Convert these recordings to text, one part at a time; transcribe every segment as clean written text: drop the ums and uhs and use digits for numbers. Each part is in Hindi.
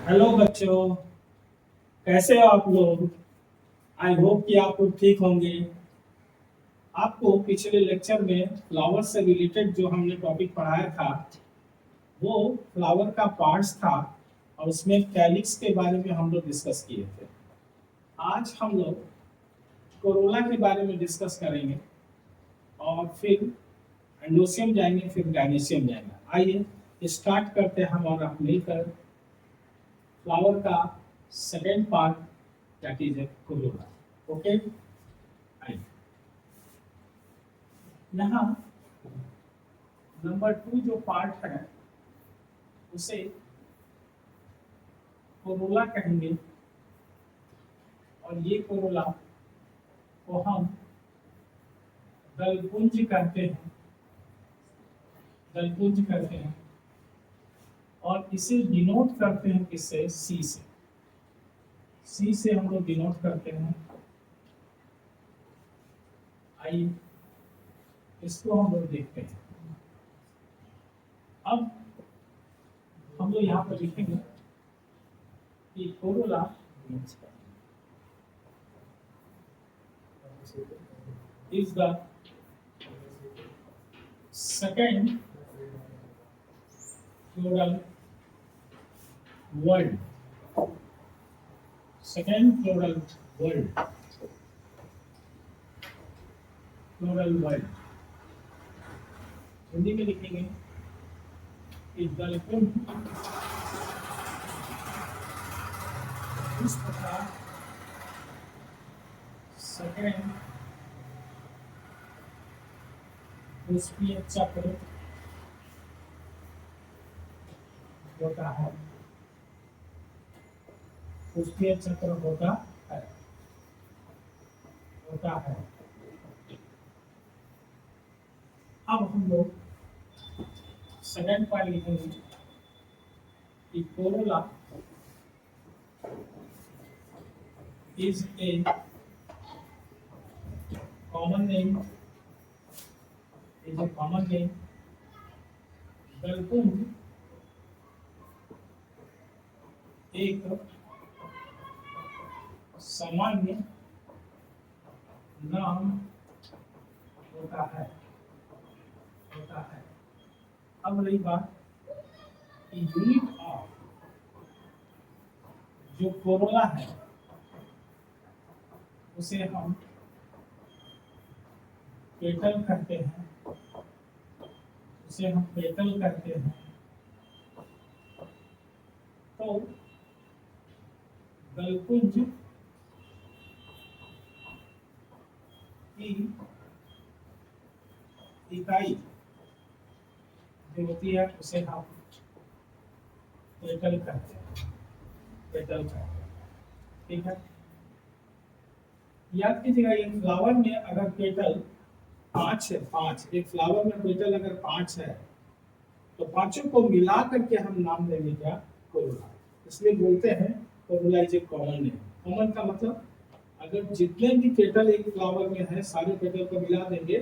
हेलो बच्चों, कैसे हो आप लोग। आई होप कि आप लोग ठीक होंगे। आपको पिछले लेक्चर में फ्लावर से रिलेटेड जो हमने टॉपिक पढ़ाया था वो फ्लावर का पार्ट्स था और उसमें कैलिक्स के बारे में हम लोग डिस्कस किए थे। आज हम लोग कोरोला के बारे में डिस्कस करेंगे और फिर एंडोसियम जाएंगे, फिर गायनेसियम जाएंगे। आइए स्टार्ट करते हैं हम और आप मिलकर फ्लावर का second part that is Corolla. Okay, यहाँ नंबर 2 जो पार्ट है उसे कोरोला कहेंगे और ये कोरोला को हम दलपुंज कहते हैं, दलपुंज कहते हैं और इसे डिनोट करते हैं किससे? सी से। सी से हम लोग डिनोट करते हैं। आइए इसको हम लोग देखते हैं। अब हम लोग यहाँ पर लिखेंगे कि Corolla is the second floral world. Second floral world. Floral world. Hindi में लिखेंगे कि दलकुंज इस प्रकार सेकेंड पुष्पीय चक्र होता है, पुष्पीय चक्र होता है। अब हम लोग सेकेंड पार्ट लिखेंगे कि Corolla is a common name, दलकुंज एक सामान्य नाम होता है। अब रही बात कि यूनिट ऑफ जो कोरोला है उसे हम पेटल कहते हैं, तो दलकुंज की इकाई जो होती है उसे हम पेटल कहते हैं। ठीक है, याद कीजिएगा ये फ्लावर में अगर पेटल 5 है, एक फ्लावर में पेटल अगर 5 है तो पांचों को मिला करके हम नाम देंगे क्या? कोरोला। इसलिए बोलते हैं Corolla is a common name. Common का मतलब अगर जितने भी पेटल एक फ्लावर में है सारे पेटल को मिला देंगे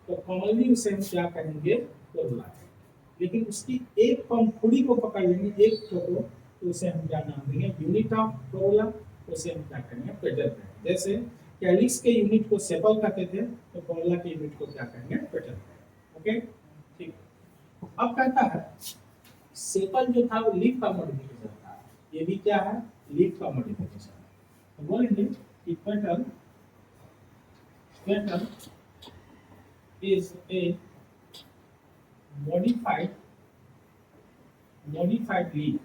तो कॉमनली उसे हम क्या कहेंगे? कोरोला। लेकिन उसकी एक पंखुड़ी को पकड़ लेंगे, एक फोटो, तो उसे हम क्या नाम देंगे? यूनिट ऑफ कोरोला, उसे हम क्या कहेंगे? पेटल कहेंगे। जैसे कैलिक्स के यूनिट को सेपल कहते थे तो कोरोला के यूनिट को क्या कहेंगे? पेटल। ओके, ठीक। अब कहता है सेपल जो था वो लीफ का मॉडिफिकेशन था, ये भी क्या है? लीफ का मॉडिफिकेशन। तो बोलेंगे कि petal is a modified leaf.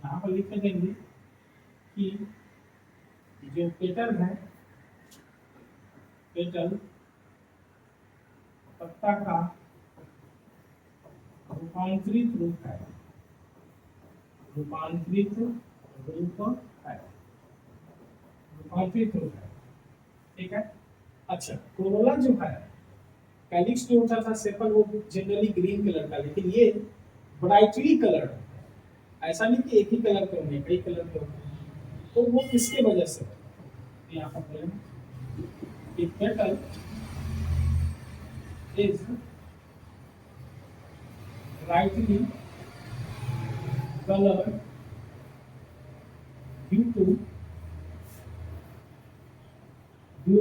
यहाँ पर लिख देंगे कि जो पेटल है, पेटल पत्ता का रूपांतरित रूप है, ठीक है। अच्छा, कोरोला जो है, कैलिक्स जो होता था सेपल वो जनरली ग्रीन कलर का, लेकिन ये ब्राइटली कलर है। ऐसा नहीं कि एक ही कलर के होंगे, कई कलर के होंगे। तो वो किसके वजह से? यहाँ पर बोलेंगे petal is brightly color due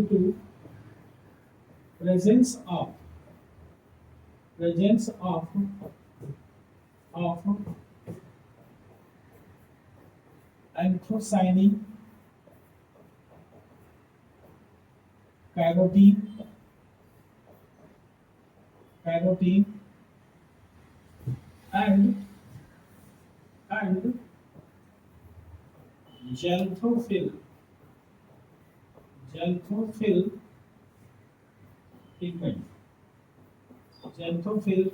to presence of anthocyanin, carotene and xanthophyll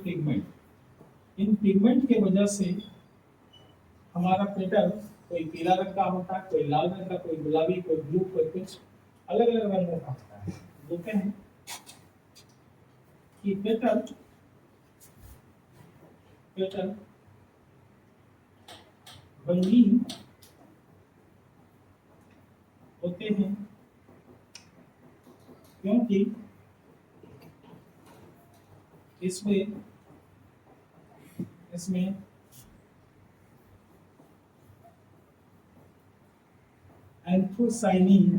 pigment. In pigment के वजह से हमारा पेटल कोई पीला रंग का होता है, कोई लाल रंग का, कोई गुलाबी, कोई ब्लू, कोई कुछ अलग अलग रंगों का होता है। बोलते हैं कि पेटल रंगीन होते हैं क्योंकि इसमें एंथोसाइनिन,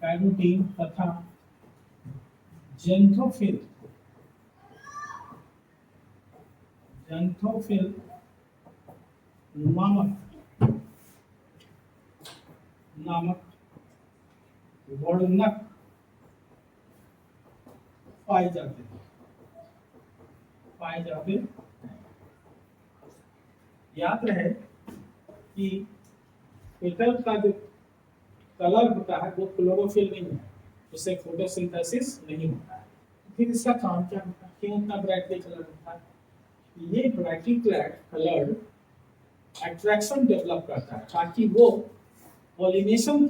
कैरोटीन तथा ज़ैंथोफिल नामक वर्णक पाए जाते हैं। याद रहे कि पेटल का जो कलर होता है वो क्लोरोफिल नहीं है, उससे फोटोसिंथेसिस नहीं होता है। फिर इसका काम क्या होता है, क्यों इतना ब्राइटली कलर होता है? ये ब्राइटली कलर्ड अट्रैक्शन डेवलप करता है ताकि वो पॉलिनेशन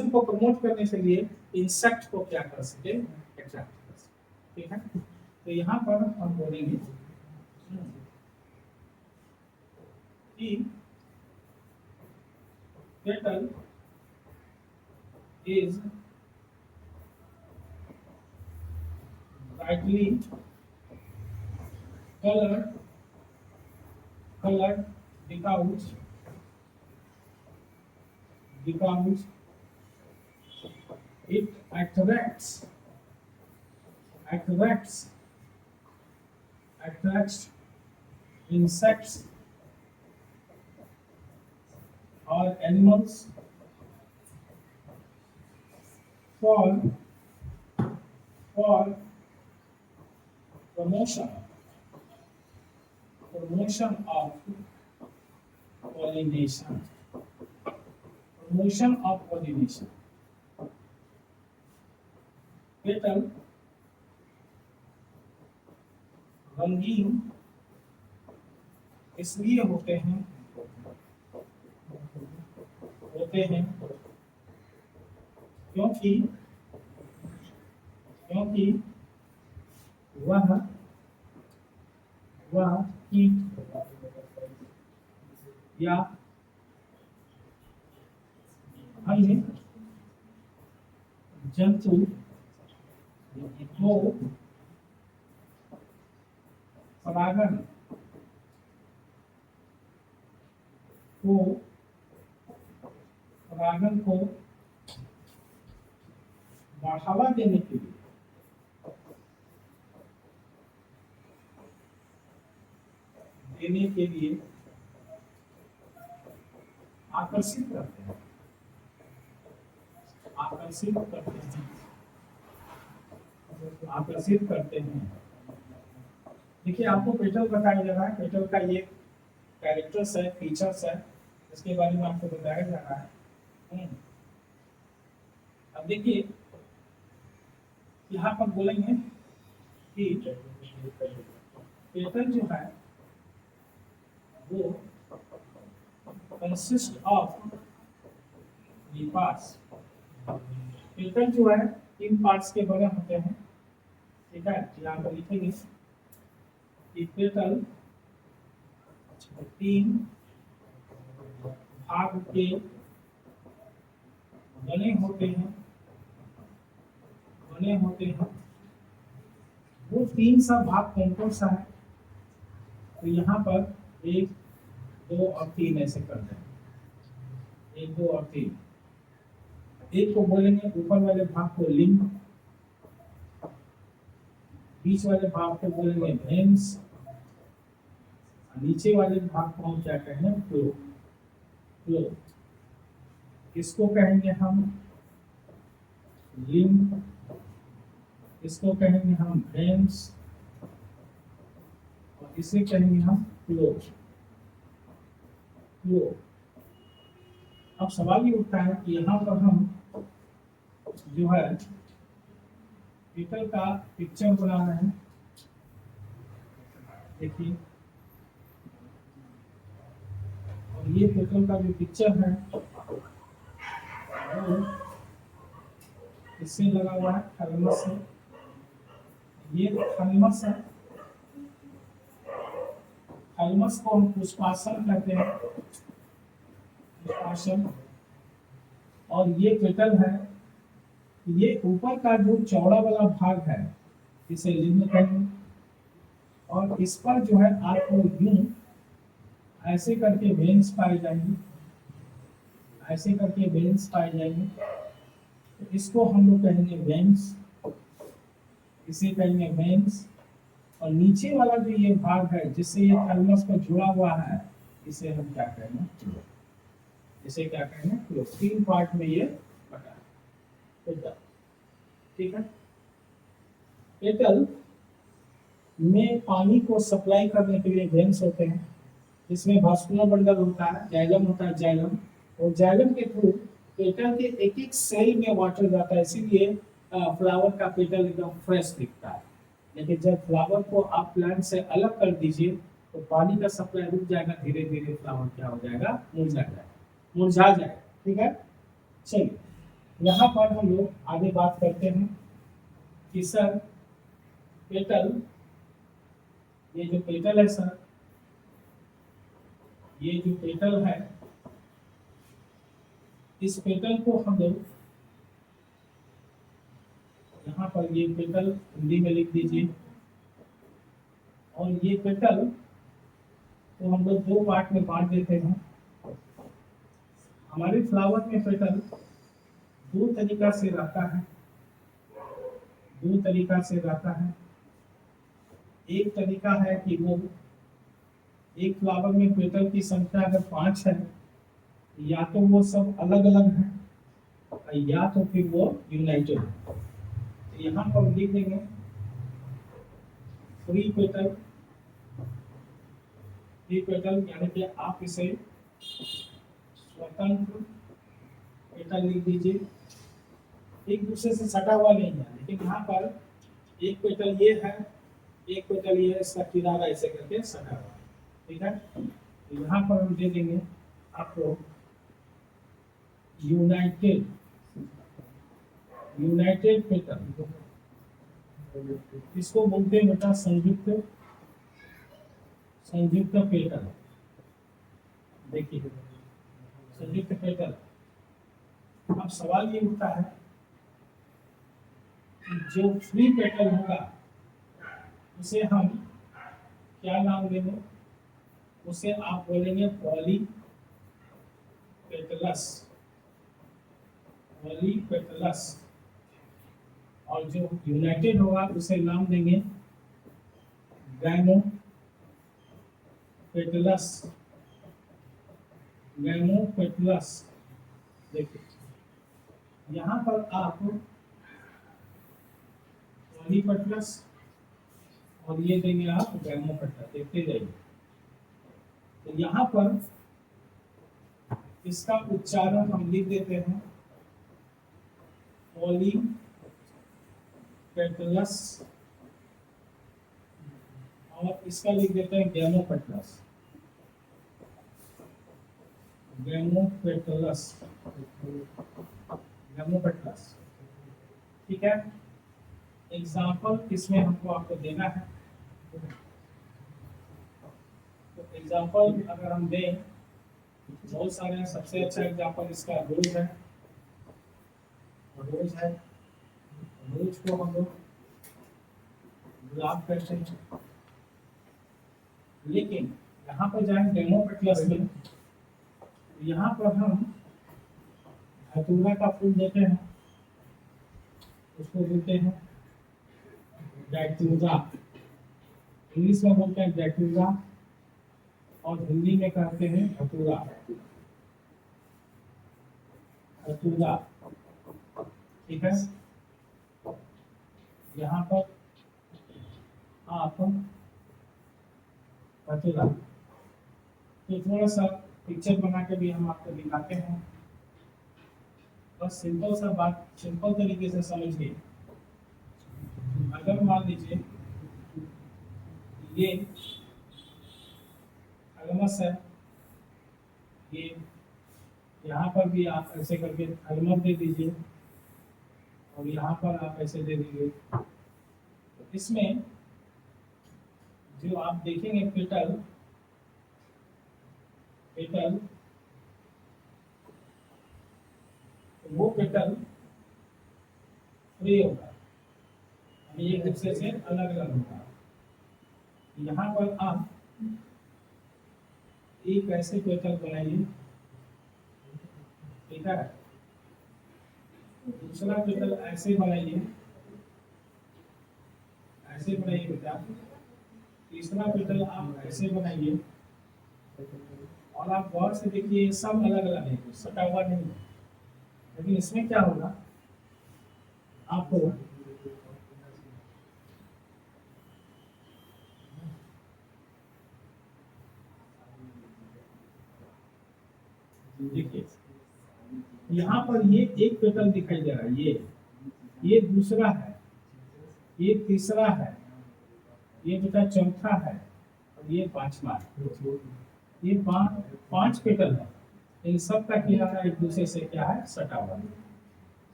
को प्रमोट करने के लिए इंसेक्ट को क्या कर सके, अट्रैक्ट कर सके। ठीक है, तो यहाँ पर हम बोलेंगे कि petal is brightly colored because it attracts insects or animals for promotion of pollination. Petal रंगीन इसलिए होते हैं क्योंकि वह कीट या अन्य जंतु को परागण को बढ़ावा देने के लिए आकर्षित करते हैं। देखिए, आपको पेटल बताया जा रहा है, पेटल का ये कैरेक्टर्स है, फीचर्स है, इसके बारे में आपको बताया जा रहा है। अब देखिए, यहाँ पर बोलेंगे कि पेटल जो है वो कंसिस्ट ऑफ पार्ट्स। पेटल जो है 3 पार्ट्स के बने होते हैं। ठीक है, यहाँ पर लिखेंगे कि पेटल 3 भाग के बने होते हैं वो तीन सा भाग कौन कौन सा है? तो यहाँ पर 1 2 और 3 ऐसे कर दें, 1 2 और 3। एक को बोलेंगे ऊपर वाले भाग को लिंग, बीच वाले भाग को बोलेंगे भेंस, नीचे वाले भाग को हम क्या कहेंगे? फ्लो। फ्लो इसको कहेंगे हम लिंग, इसको कहेंगे हम भेंस, और इसे कहेंगे हम फ्लो। फ्लो। अब सवाल ये उठता है कि यहाँ पर हम जो है पेटल का पिक्चर बना रहे हैं। देखिए, और ये पेटल का जो पिक्चर है वो इससे लगा हुआ है, थैलेमस से। ये थैलेमस है, थैलेमस को हम पुष्पासन कहते हैं, पुष्पासन। और ये पेटल है, ये ऊपर का जो चौड़ा वाला भाग है इसे लिंग कहेंगे, और इस पर जो है आपको यूं ऐसे करके वेन्स पाई जाएंगी, ऐसे करके वेन्स पाई जाएंगे। तो इसको हम लोग कहेंगे वेन्स, इसे कहेंगे वेन्स। और नीचे वाला जो ये भाग है जिससे ये थैलेमस पर जुड़ा हुआ है, इसे हम क्या कहेंगे? इसे क्या कहेंगे? 3 पार्ट में ये बटा है। ठीक है। पेटल में पानी को सप्लाई करने के लिए वेन्स होते हैं, जिसमें वास्कुलर बंडल होता है, जाइलम होता है, जाइलम। और जाइलम के थ्रू पेटल के एक एक सेल में वाटर जाता है, इसीलिए फ्लावर का पेटल एकदम फ्रेश दिखता है। लेकिन जब फ्लावर को आप प्लांट से अलग कर दीजिए तो पानी का सप्लाई रुक जाएगा, धीरे धीरे फ्लावर क्या हो जाएगा? मुरझा जाएगा। ठीक है। चलिए, यहाँ पर हम लोग आगे बात करते हैं कि सर पेटल, ये जो पेटल है सर, ये जो पेटल है, इस पेटल को हम लोग यहाँ पर, ये पेटल हिंदी में लिख दीजिए। और ये पेटल तो हम लोग 2 पार्ट में बांट देते हैं। हमारे फ्लावर में पेटल 2 तरीका से रहता है, 2 तरीका से रहता है। एक तरीका है कि वो एक फ्लावर में पेटल की संख्या अगर 5 है, या तो वो सब अलग अलग है, या तो फिर वो यूनाइटेड है। तो यहाँ पर लिख देंगे फ्री पेटल, फ्री पेटल, यानी कि आप इसे स्वतंत्र पेटल लिख दीजिए। एक दूसरे से सटा हुआ नहीं है, लेकिन यहाँ पर एक पेटल ये है, एक पेटल ये है, इसका किनारा ऐसे करके सटा हुआ। ठीक है। तो यहाँ पर हम दे देंगे आपको यूनाइटेड, यूनाइटेड पेटल। इसको बोलते हैं बेटा संयुक्त, संयुक्त पेटल। देखिए, संयुक्त पेटल। अब सवाल ये उठता है कि जो फ्री पेटल होगा उसे हम क्या नाम देंगे? उसे आप बोलेंगे पॉली पेटलस, पॉली पेटलस। और जो यूनाइटेड होगा उसे नाम देंगे गैमो पेटलस, गैमो पेटलस। देखिए, यहाँ पर आप पॉली पेटलस और ये देंगे आप गैमो पेटलस, देखते जाइए। तो यहाँ पर इसका उच्चारण हम लिख देते हैं पॉली पेटलस, और इसका लिख देते हैं गैमोपेटलस, गैमोपेटलस, गैमोपेटलस। ठीक है। एग्जाम्पल इसमें हमको आपको देना है। तो एग्जाम्पल अगर हम दें, बहुत सारे हैं। सबसे अच्छा एग्जाम्पल इसका रोज है, रोज है। रोज को हम लोग गुलाब कहते हैं। लेकिन यहाँ पर जाए डेमोपेटलस में, यहाँ पर हम धतूरा का फूल देते हैं, उसको देते हैं डैटूरा, इंग्लिश में बोलते हैं डैटूरा और हिंदी में कहते हैं धतूरा। धतूरा, ठीक है। यहाँ पर आप धतूरा, तो थोड़ा सा पिक्चर बना के भी हम आपको दिखाते हैं, बस सिंपल सा बात सिंपल तरीके से समझिए। अगर मान लीजिए ये थैलेमस है, ये यहाँ पर भी आप ऐसे करके थैलेमस दे दीजिए और यहाँ पर आप ऐसे दे दीजिए। तो इसमें जो आप देखेंगे पेटल, पेटल वो पेटल फ्री होगा, एक दूसरे से अलग अलग होगा। यहाँ पर आप एक ऐसे पेटल बनाइए, ठीक है, दूसरा पेटल ऐसे बनाइए, ऐसे बनाइए बेटा, तीसरा पेटल आप ऐसे बनाइए, और आप गौर से देखिए सब अलग अलग है, सटा हुआ नहीं है। लेकिन इसमें क्या होगा, आपको देखिए यहाँ पर ये एक पेटल दिखाई दे रहा है, ये दूसरा है, ये तीसरा है, ये बेटा चौथा है और ये पांचवा है। ये पांच पेटल है, इन सब का किनारा एक दूसरे से क्या है, सटा हुआ है।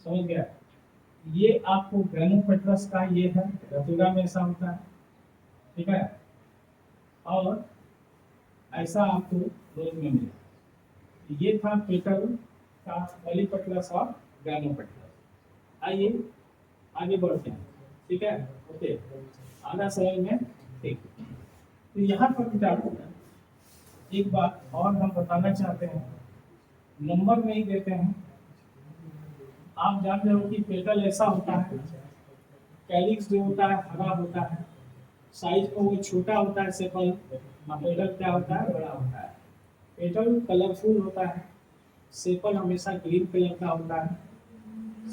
समझ गया? ये आपको गैनोपेट्रस का ये है, धतूरा में ऐसा होता है, ठीक है, और ऐसा आपको रोज में मिलेगा। ये था पेटल का पॉलीपेटलस और गैनोपेट्रस। आइए आगे बढ़ते हैं, ठीक है, ओके, आधा समझ में, ठीक। तो यहाँ पर बेटा एक बात और हम बताना चाहते हैं, नंबर नहीं देते हैं। आप जानते हो कि पेटल ऐसा होता है, कैलिक्स जो होता है हरा होता है, साइज में वो छोटा होता है सेपल, पेटल क्या होता है, बड़ा होता है। पेटल कलरफुल होता है, सेपल हमेशा ग्रीन कलर का होता है।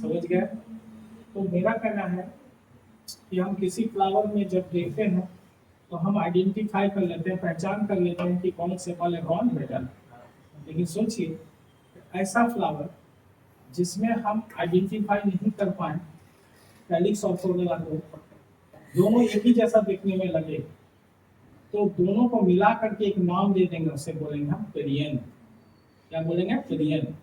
समझ गए? तो मेरा कहना है कि हम किसी फ्लावर में जब देखते हैं तो हम आइडेंटिफाई कर लेते हैं, पहचान कर लेते हैं कि कौन सेपल है कौन पेटल। लेकिन सोचिए ऐसा फ्लावर जिसमें हम आइडेंटिफाई नहीं कर पाए कैलिक्स और कोरोला को, दोनों एक ही जैसा दिखने में लगे, तो दोनों को मिला करके एक नाम दे देंगे, उसे बोलेंगे हम पेरियन। क्या बोलेंगे? पेरियन।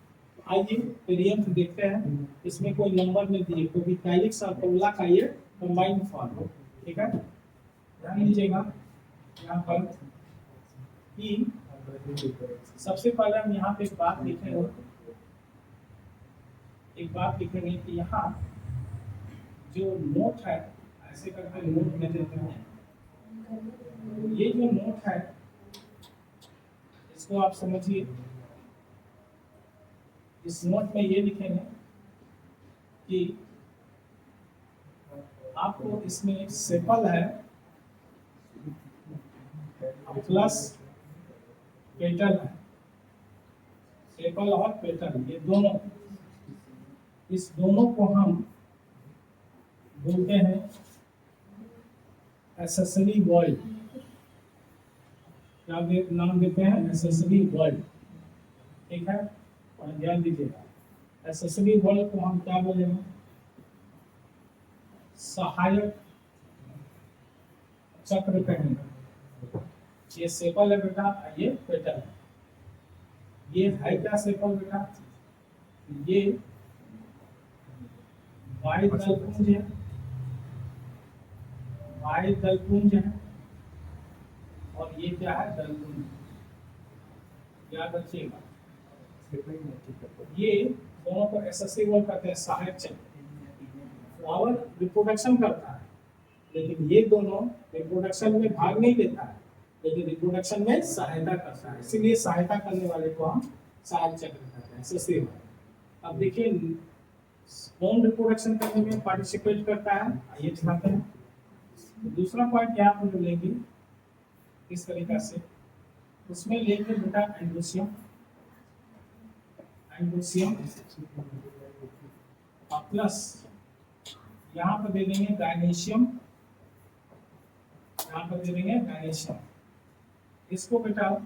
आइए पेरियन देखते हैं, इसमें कोई नंबर नहीं दिए क्योंकि कैलिक्स और कोरोला का ये कंबाइंड फॉर्म है, ठीक है। ध्यान दीजिएगा यहाँ पर कि सबसे पहले हम यहाँ पे एक बात लिखेंगे, कि यहाँ जो नोट है ऐसे करके नोट दे देते हैं। ये जो नोट है इसको आप समझिए, इस नोट में ये लिखेंगे कि आपको इसमें सेपल है प्लस पेटल है, सेपल और पेटल ये दोनों, इस दोनों को हम बोलते हैं एक्सेसरी वर्ड। क्या नाम देते हैं? एक्सेसरी वर्ड, ठीक है, और ध्यान दीजिएगा एक्सेसरी वर्ड को हम क्या बोलेंगे? सहायक चक्र कहेंगे। ये सेपल है बेटा, ये पेटल है। ये है क्या सेपल बेटा? ये वाई दलपुंज है, वाई दलपुंज है, और ये क्या है? दलपुंज। याद रखिएगा, ये दोनों को एसेसिव वर्ड कहते हैं, सहायक चक्र। फ्लावर रिप्रोडक्शन करता है, लेकिन ये दोनों रिप्रोडक्शन में भाग नहीं लेता है, लेकिन रिप्रोडक्शन में सहायता करता है, इसीलिए सहायता करने वाले को हम सहायक चक्र कहते हैं, सस्ते वाले। अब देखिए कौन रिप्रोडक्शन करने में पार्टिसिपेट करता है, आइए दिखाते हैं। दूसरा पॉइंट यहाँ पर लेंगे इस तरीका से, उसमें लेंगे बेटा एंडोसियम, एंडोसियम प्लस यहाँ पर दे देंगे गायनेशियम, यहाँ पर दे देंगे गायनेशियम। इसको बेटा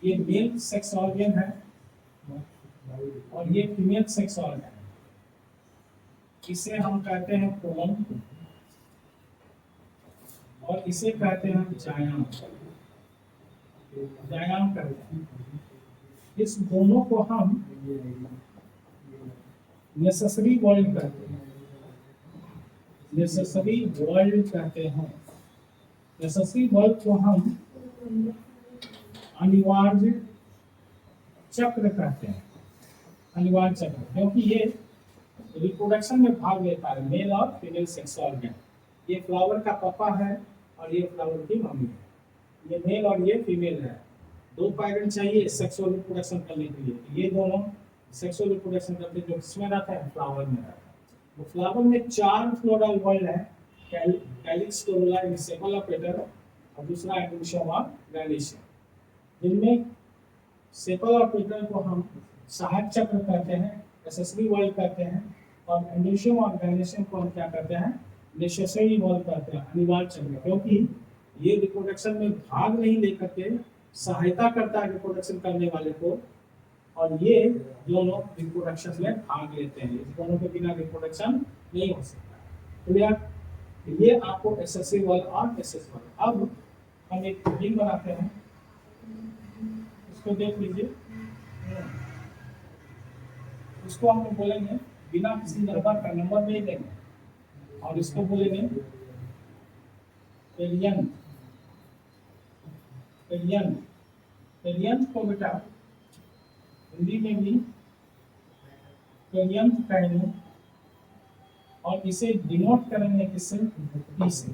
ये मेल सेक्स ऑर्गन है और ये फीमेल सेक्स ऑर्गन है, इसे हम कहते हैं कोलन और इसे कहते हैं जायाम, जायाम कहते हैं। इस दोनों को हम नेसेसरी वर्ल्ड कहते हैं, नेसेसरी वर्ल्ड कहते हैं। नेसेसरी वर्ल्ड को हम अनिवार्य चक्र कहते हैं, अनिवार्य चक्र, क्योंकि ये रिप्रोडक्शन में भाग लेता है, मेल और फीमेल सेक्स ऑर्गन। ये फ्लावर का पापा है और ये फ्लावर की मम्मी है, ये मेल और ये फीमेल है। दो पैरेंट चाहिए सेक्सुअल रिप्रोडक्शन करने के लिए, ये दोनों सेक्सुअल रिप्रोडक्शन करते हैं, जो किसमें रहता है, फ्लावर में रहता है। तो फ्लावर में 4 फ्लोरल वर्ड है, calyx, Corolla, sepal of petal और दूसरा एंडोसियम और गायनेशियम। जिनमें सेपल और पेटल को हम सहायक चक्र कहते हैं, एसेसरी वर्ल्ड कहते हैं, और एंडोसियम और गायनेशियम को हम क्या कहते हैं, नेसेसरी वर्ल्ड कहते हैं, अनिवार्य चक्र, क्योंकि ये रिप्रोडक्शन में भाग नहीं लेकर के सहायता करता है रिप्रोडक्शन करने वाले को, और ये दोनों रिप्रोडक्शन में भाग लेते हैं। इस दोनों के बिना रिप्रोडक्शन नहीं हो सकता। क्लियर? ये आपको एसेसरी वर्ल्ड और एसेस वर्ल्ड। अब हम एक रिंग बनाते हैं, इसको देख लीजिए, उसको हम लोग बोलेंगे बिना किसी नंबर का, नंबर नहीं देंगे, और इसको बोलेंगे पेरियन। पेरियन, पेरियन को बेटा हिंदी में भी पेरियंथ कहेंगे, और इसे डिनोट करेंगे किससे, पी से,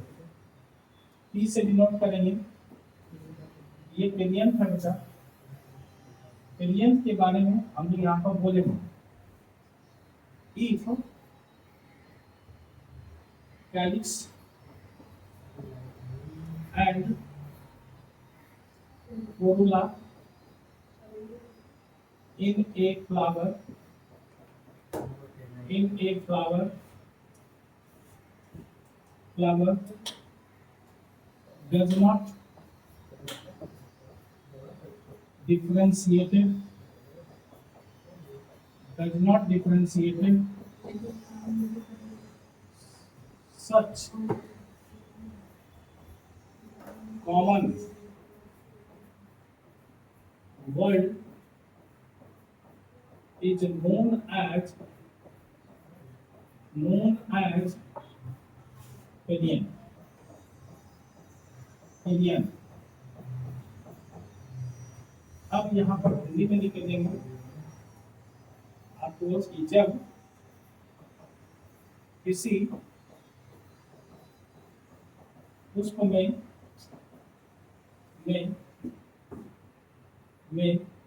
पी से डिनोट करेंगे। ये पेरियंथ है बेटा। पेरियंथ के बारे में हम लोग यहाँ पर बोलेंगे, if calyx and corolla in a flower does not differentiate such common word is known as पेरियन। पेरियन अब यहाँ पर हिंदी में लिख देंगे आपको कि जब किसी पुष्प में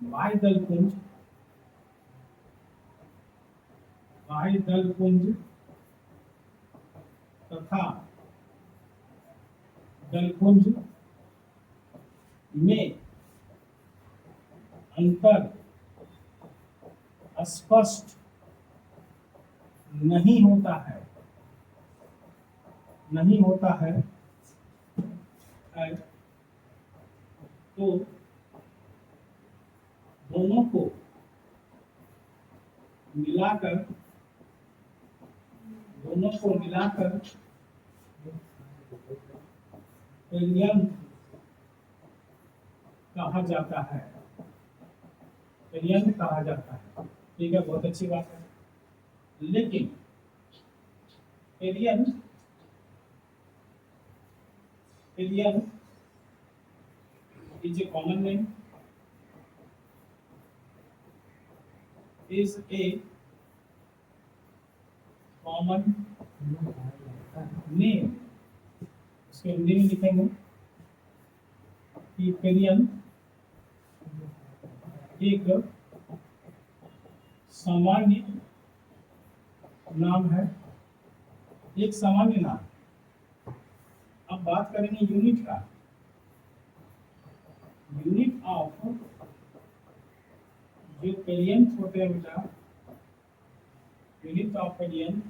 बाह्य दल पुंज तथा दलपुंज में अंतर स्पष्ट नहीं होता है, तो दोनों को मिलाकर पेरियंथ कहा जाता है, पेरियंथ कहा जाता है। ठीक है, बहुत अच्छी बात है। लेकिन perianth is a common name, is a common name इसको हिंदी में लिखेंगे कि पेरियन एक सामान्य नाम है, एक सामान्य नाम। अब बात करेंगे यूनिट का। यूनिट ऑफ जो पेरियंस होते हैं बेटा, यूनिट ऑफ पेरियन,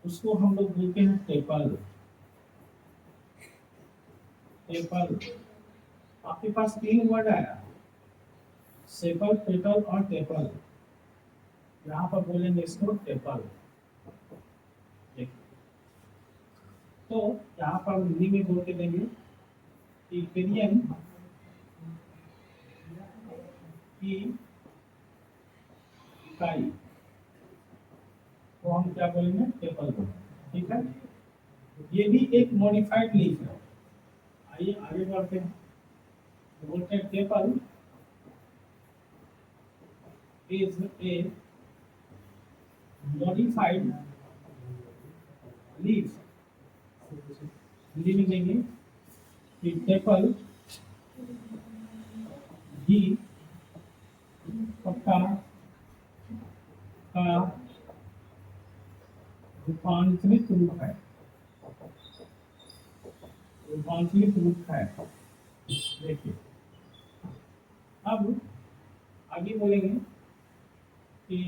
उसको हम लोग बोलते हैं टेपल। टेपल, आपके पास तीन वर्ड आया, सेपल, पेटल और टेपल। यहाँ पर बोलेंगे इसको टेपल। तो यहाँ पर हिंदी में बोल के देंगे कि पेरियन की इकाई तो हम क्या बोलेंगे, टेपल बोलेंगे। ठीक है, ये भी एक मॉडिफाइड लीफ है। आइए आगे बढ़ते हैं। बोलते हैं tepal is a modified leaf. Hindi में देंगे कि टेपल ही पत्ता का रूपांतरित रूप है। रूपांतरित रूप है। देखिए, अब आगे बोलेंगे कि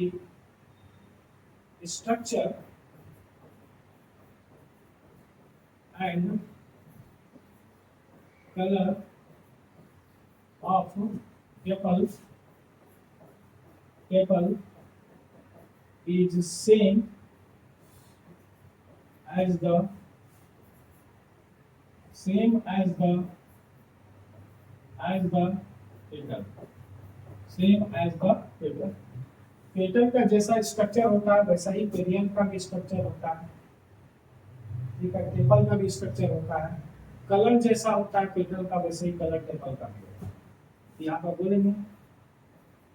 structure and colour of tepal is same as the petal, same as the petal। Petal का जैसा स्ट्रक्चर होता है वैसा ही पेरियन का भी स्ट्रक्चर होता है। ठीक है, टेपल का भी स्ट्रक्चर होता है। कलर जैसा होता है पेटल का वैसे ही कलर टेपल का भी होता है। यहाँ पर बोलेंगे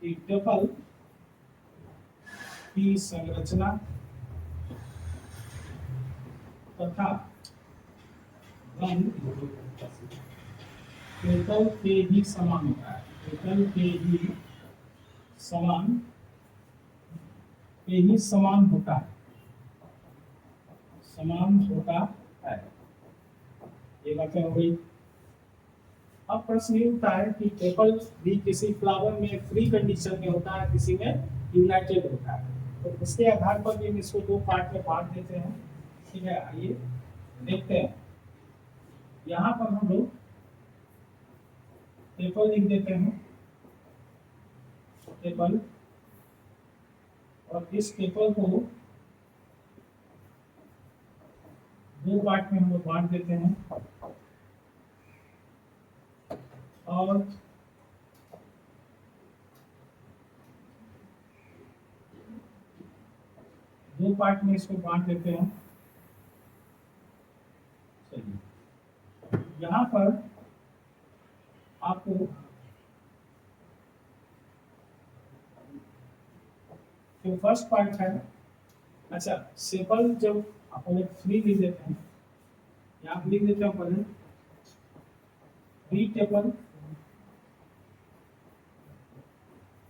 कि टेपल की संरचना तथा रंग पेटल के ही समान होता है। पेटल के ही समान होता है। समान होता है। ये बातें हो गई। अब प्रश्न ये उठता है कि टेपल भी किसी फ्लावर में फ्री कंडीशन में होता है, किसी में यूनाइटेड होता है। तो इसके आधार पर भी हम इसको दो पार्ट में बांट देते हैं। ठीक है, आइए देखते हैं। यहाँ पर हम लोग टेपल लिख देते हैं, टेपल, और इस टेपल को दो पार्ट में हम लोग बांट देते हैं, और दो पार्ट में इसको बांट देते हैं। चलिए, यहाँ पर आपको जो फर्स्ट पार्ट है, अच्छा सेपल जब अपन एक फ्री लिख देते हैं, यहाँ लिख देते हैं अपन फ्री टेपल,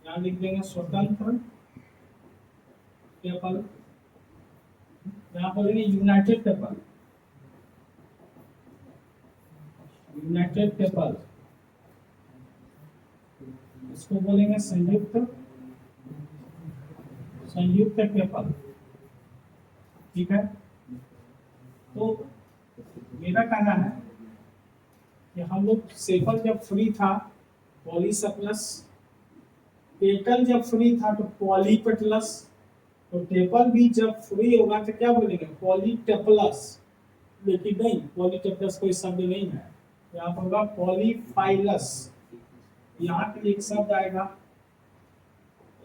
यहाँ लिख देंगे स्वतंत्र टेपल, यहाँ बोलेंगे यूनाइटेड टेपल, यूनाइटेड टेपल, इसको बोलेंगे संयुक्त टेपल। ठीक है, तो मेरा कहना है कि हम लोग सेपल जब फ्री था पॉलीसेपलस, पेटल जब फ्री था तो पॉलीपेटलस, तो टेपल भी जब फ्री होगा तो क्या बोलेंगे, पॉलीटेपलस। लेकिन नहीं, पॉलीटेपलस कोई शब्द नहीं है, यहाँ पर होगा पॉलीफाइलस। यहाँ पे एक शब्द आएगा,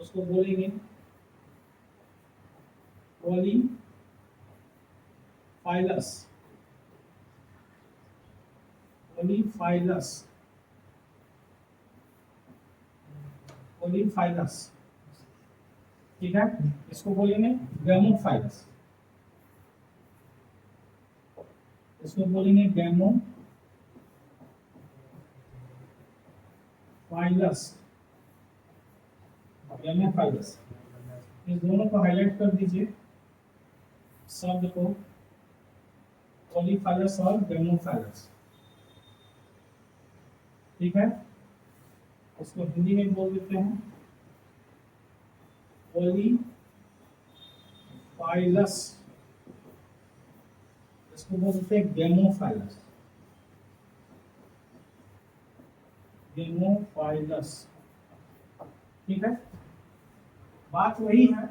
उसको बोलेंगे पॉलीफाइलस। पॉलीफाइलस, पॉलीफाइलस। ठीक है, इसको बोलेंगे गैमोफाइलस। इसको बोलेंगे गैमोफाइलस। गैमोफाइलस, इस दोनों को हाईलाइट कर दीजिए शब्द को, पॉलीफाइलस और गैमोफाइलस। ठीक है, इसको हिंदी में बोल देते हैं पॉलीफाइलस, इसको बोलते हैं गैमोफाइलस। गैमोफाइलस, ठीक है। बात वही है,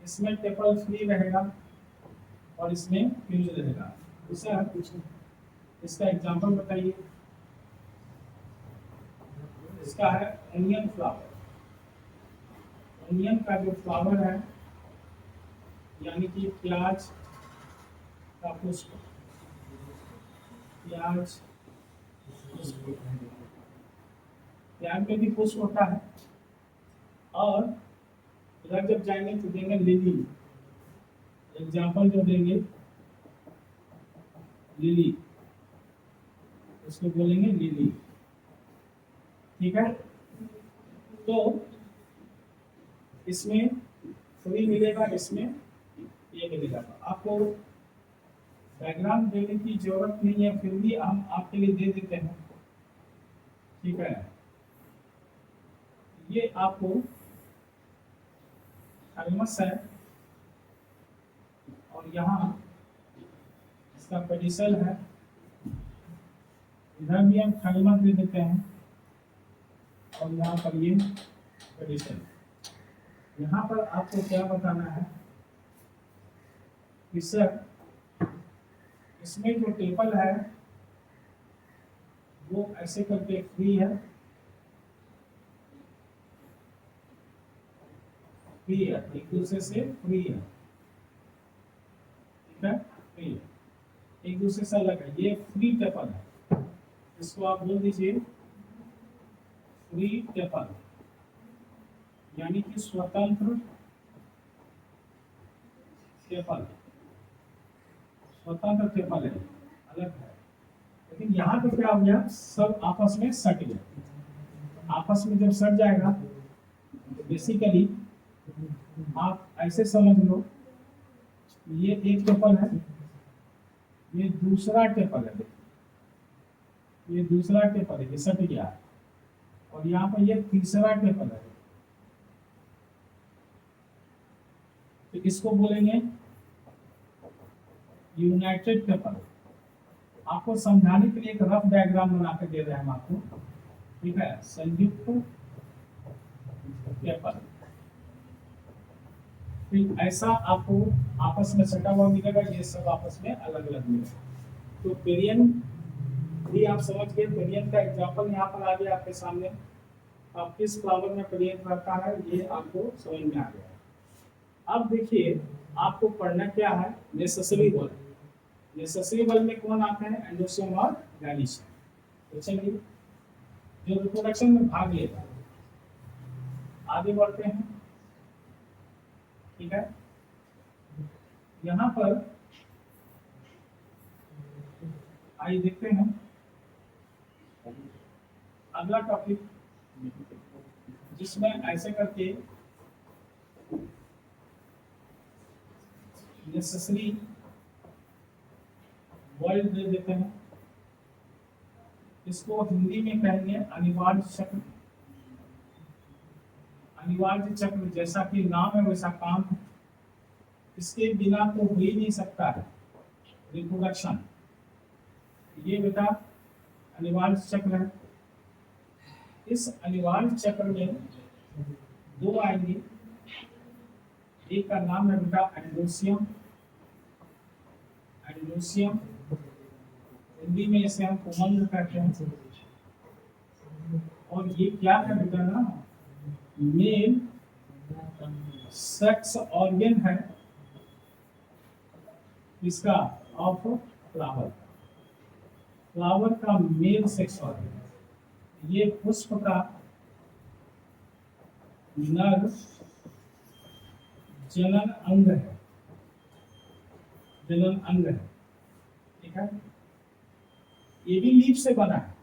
इसमें टेपल फ्री रहेगा और इसमें फ्यूज रहेगा। इसका एग्जांपल बताइए। इसका है ओनियन फ्लावर। ओनियन का जो फ्लावर है, यानी कि प्याज का पुष्प, प्याज में भी पुष्प होता है। और इधर जब जाएंगे तो देंगे लिली, एग्जाम्पल जो देंगे लिली, इसको बोलेंगे लिली। ठीक है, तो इसमें फ्री मिलेगा, इसमें ये मिलेगा। आपको डायग्राम देने की जरूरत नहीं है, फिर भी हम आपके लिए दे देते हैं। ठीक है, ये आपको थैलेमस है और यहाँ इसका पेडिसल है। इधर भी हम थैलेमस दे देते हैं और यहाँ पर ये पेडिसल। यहाँ पर आपको क्या बताना है कि सर इसमें जो टेबल है वो ऐसे करके फ्री है, फ्री है, एक दूसरे से फ्री है। ठीक है, फ्री है, एक दूसरे से अलग है। ये फ्री टेबल है, इसको आप बोल दीजिए फ्री टेबल, यानी कि स्वतंत्र टेबल। स्वतंत्र टेबल है, अलग है। लेकिन यहाँ पे क्या हो गया, सब आपस में सट गया। आपस में जब सट जाएगा तो बेसिकली आप ऐसे समझ लो, ये एक टेबल है, ये दूसरा टेबल है, ये दूसरा टेबल है, ये सट गया। और यहाँ पर ये तीसरा टेबल है, तो इसको बोलेंगे यूनाइटेड टेबल। आपको समझाने के लिए एक रफ डायग्राम बना के दे रहे हैं हम आपको। ठीक है, संयुक्त टेबल। फिर ऐसा आपको आपस में सटा हुआ मिलेगा, ये सब आपस में अलग अलग मिलेगा। तो पेरियन भी आप समझ गए, पेरियन का एग्जांपल यहाँ पर आ गया आपके सामने। अब किस फ्लावर में पेरियन रहता है ये आपको समझ में आ गया। अब देखिए आपको पढ़ना क्या है, नेसेसरी वर्ड। नेसेसरी वर्ड में कौन आते हैं, एंडोसियम और गायनीशियम। तो चलिए, जो रिप्रोडक्शन में भाग लेता है, आगे बढ़ते हैं। ठीक है, यहाँ पर आइए देखते हैं अगला टॉपिक, जिसमें ऐसे करके नेसेसरी वर्ड दे देते हैं। इसको हिंदी में कहेंगे अनिवार्य चक्र। अनिवार्य चक्र जैसा कि नाम है वैसा काम है, इसके बिना तो हो ही नहीं सकता है रिप्रोडक्शन। ये बेटा अनिवार्य चक्र है। इस अनिवार्य चक्र में दो आएंगे, एक का नाम है बेटा एंडोसियम। एंडोसियम हिंदी में इसे हम कुमंद कहते हैं। और ये क्या है बेटा ना, मेल सेक्स ऑर्गन है इसका, ऑफ फ्लावर। फ्लावर का मेल सेक्स ऑर्गन। ये पुष्प का नर जनन अंग है, जनन अंग है। है, ये भी लीफ से बना है।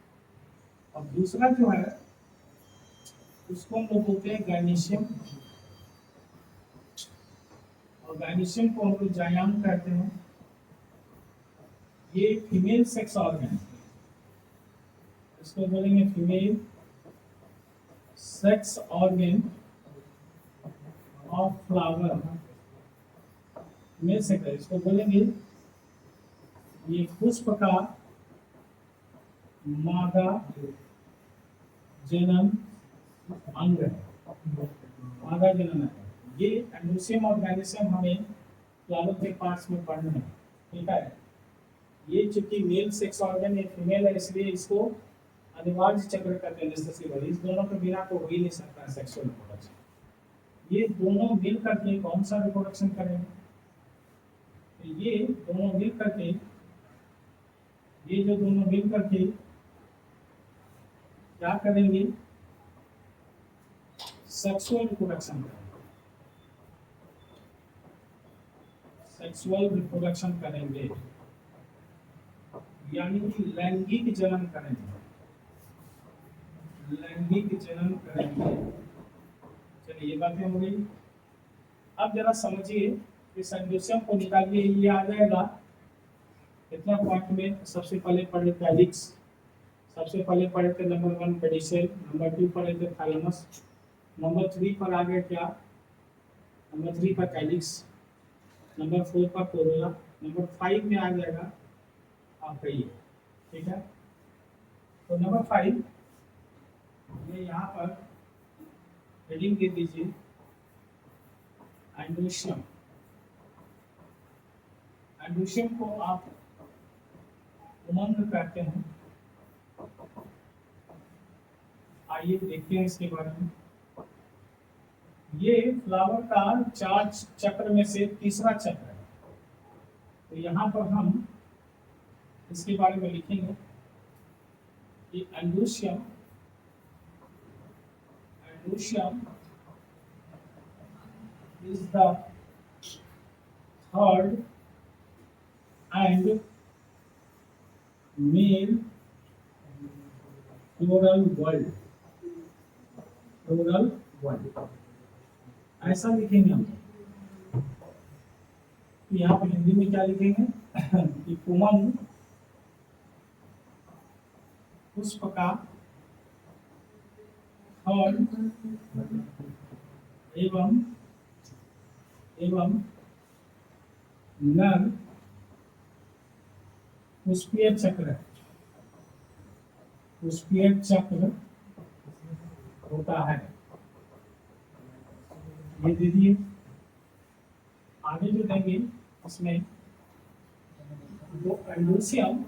और दूसरा जो है उसको हम लोग बोलते हैं गायनीशियम, और गायनीशियम को हम लोग जायाम कहते हैं। ये फीमेल सेक्स ऑर्गन, इसको बोलेंगे female sex organ of flower, female sex, इसको बोलेंगे ये पुष्प का मादा जनन अंग है, मादा जनन है। ये एंडोसियम और गायनीशियम हमें फ्लावर के पार्ट्स में पढ़ना है, ठीक है। ये चूंकि मेल सेक्स ऑर्गन, ये फीमेल है, इसलिए इसको अनिवार्य चक्र कहते हैं, नेसेसरी। इस दोनों के बिना तो हो ही नहीं सकता सेक्सुअल रिप्रोडक्शन। ये दोनों मिल करके कौन सा रिप्रोडक्शन करेंगे? तो ये दोनों मिल करके, ये जो दोनों मिल करके क्या करेंगे? सेक्सुअल रिप्रोडक्शन करेंगे, सेक्सुअल रिप्रोडक्शन करेंगे, यानी कि लैंगिक जनन करेंगे, लैंगिक जनन करेंगे। चलिए ये बातें हो गई। अब जरा समझिए, इस एंडोसियम को निकालिए, ये आ जाएगा कितना पार्ट में? सबसे पहले पढ़े कैलिक्स, सबसे पहले पढ़े थे नंबर 1 पेडिसेल, नंबर 2 पढ़े थे थैलेमस, नंबर 3 पर आ गए क्या? नंबर 3 पर कैलिक्स, नंबर 4 पर कोरोला, नंबर 5 में आ जाएगा आपका ये, ठीक है। तो नंबर 5 में यहाँ पर हेडिंग दे दीजिए एंडोसियम। एंडोसियम को आप उमंग कहते हैं। आइए देखते हैं इसके बारे में। ये फ्लावर का 4 चक्र में से तीसरा चक्र है। तो यहाँ पर हम इसके बारे में लिखेंगे कि एंडोसियम, एंडोसियम is the third and male floral world, floral world ऐसा लिखेंगे हम। यहाँ पर हिंदी में क्या लिखेंगे कि उमंग पुष्प का थर्ड एवं नर पुष्पीय चक्र, पुष्पीय चक्र होता है। ये दे दिए। आगे जो देंगे उसमें वो एंडोसियम